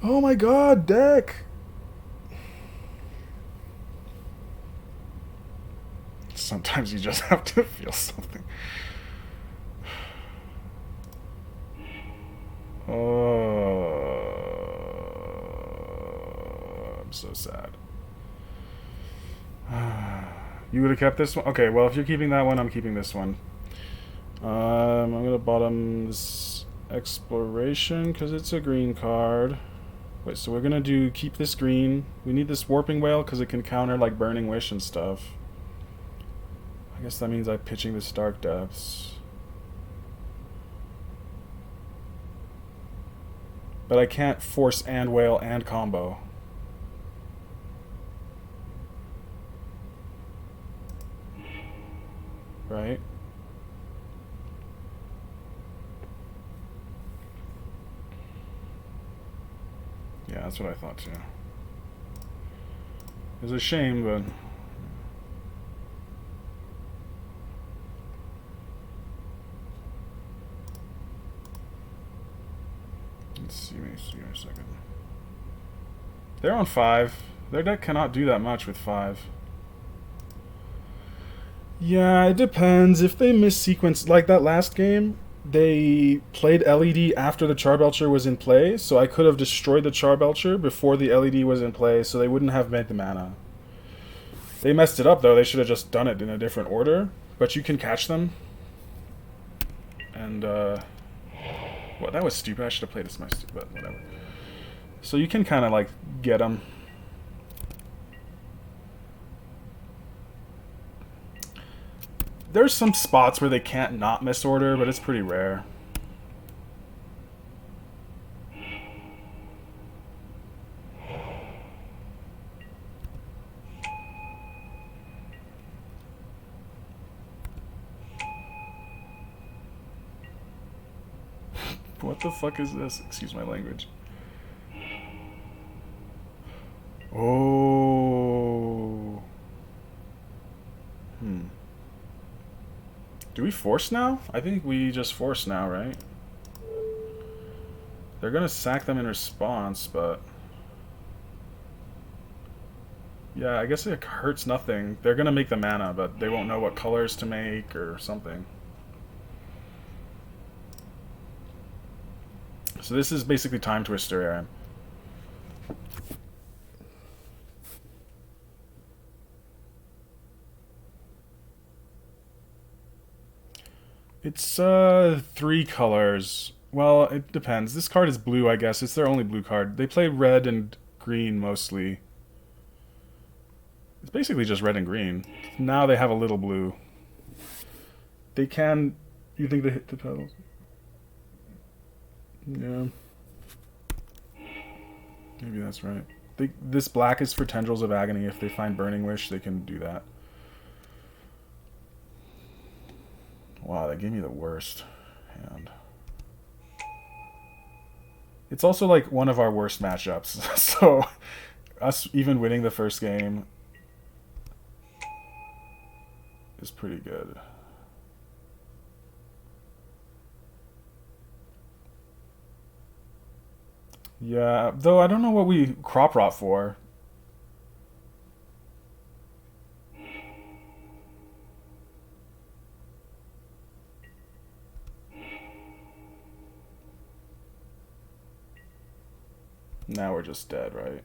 Oh my god, deck! Sometimes you just have to feel something. Oh, I'm so sad. You would have kept this one? Okay, well, if you're keeping that one, I'm keeping this one. I'm going to bottom this Exploration because it's a green card. Wait, so we're going to keep this green. We need this Warping Wail because it can counter like Burning Wish and stuff. I guess that means I'm pitching this Dark Depths. But I can't force and Wail and combo. Right? Yeah, that's what I thought too. It's a shame, but... Let's see here a second. They're on 5. Their deck cannot do that much with 5. Yeah, it depends. If they miss sequence, like that last game, they played LED after the Charbelcher was in play, so I could have destroyed the Charbelcher before the LED was in play, so they wouldn't have made the mana. They messed it up, though. They should have just done it in a different order, but you can catch them. And, well, that was stupid. I should have played this much, but whatever. So you can kind of, like, get them. There's some spots where they can't not misorder, but it's pretty rare. What the fuck is this? Excuse my language. Oh. Do we force now? I think we just force now, right? They're gonna sack them in response, but... Yeah, I guess it hurts nothing. They're gonna make the mana, but they won't know what colors to make or something. So this is basically Time Twister, Aaron. It's 3 colors. Well, it depends. This card is blue, I guess. It's their only blue card. They play red and green mostly. It's basically just red and green. Now they have a little blue. They can... You think they hit the petals? Yeah. Maybe that's right. This black is for Tendrils of Agony. If they find Burning Wish, they can do that. Wow, that gave me the worst hand. It's also like one of our worst matchups. So, us even winning the first game is pretty good. Yeah, though I don't know what we crop rot for. Now we're just dead, right?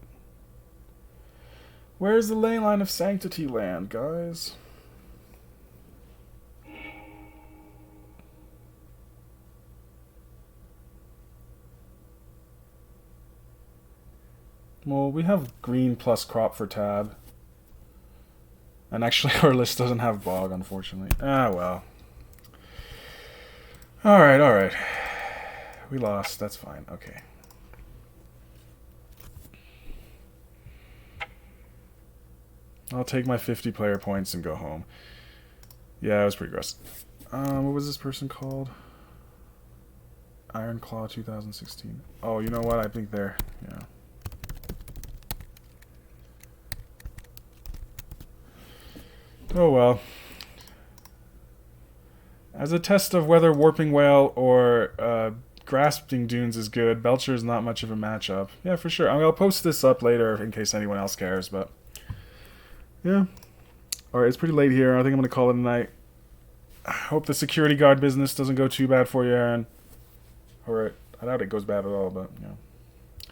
Where's the ley line of sanctity land, guys? Well, we have green plus crop for tab. And actually our list doesn't have bog, unfortunately. Ah, well. Alright, alright. We lost, that's fine, okay. I'll take my 50 player points and go home. Yeah, it was pretty gross. What was this person called? Iron Claw 2016. Oh, you know what? I think they're... yeah. Oh well. As a test of whether Warping Wail or Grasping Dunes is good, Belcher is not much of a matchup. Yeah, for sure. I mean, I'll post this up later in case anyone else cares, but... yeah. Alright, it's pretty late here. I think I'm going to call it a night. I hope the security guard business doesn't go too bad for you, Aaron. Alright, I doubt it goes bad at all, but, yeah.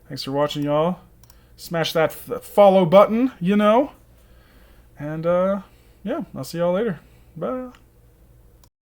Thanks for watching, y'all. Smash that follow button, you know. And, yeah, I'll see y'all later. Bye.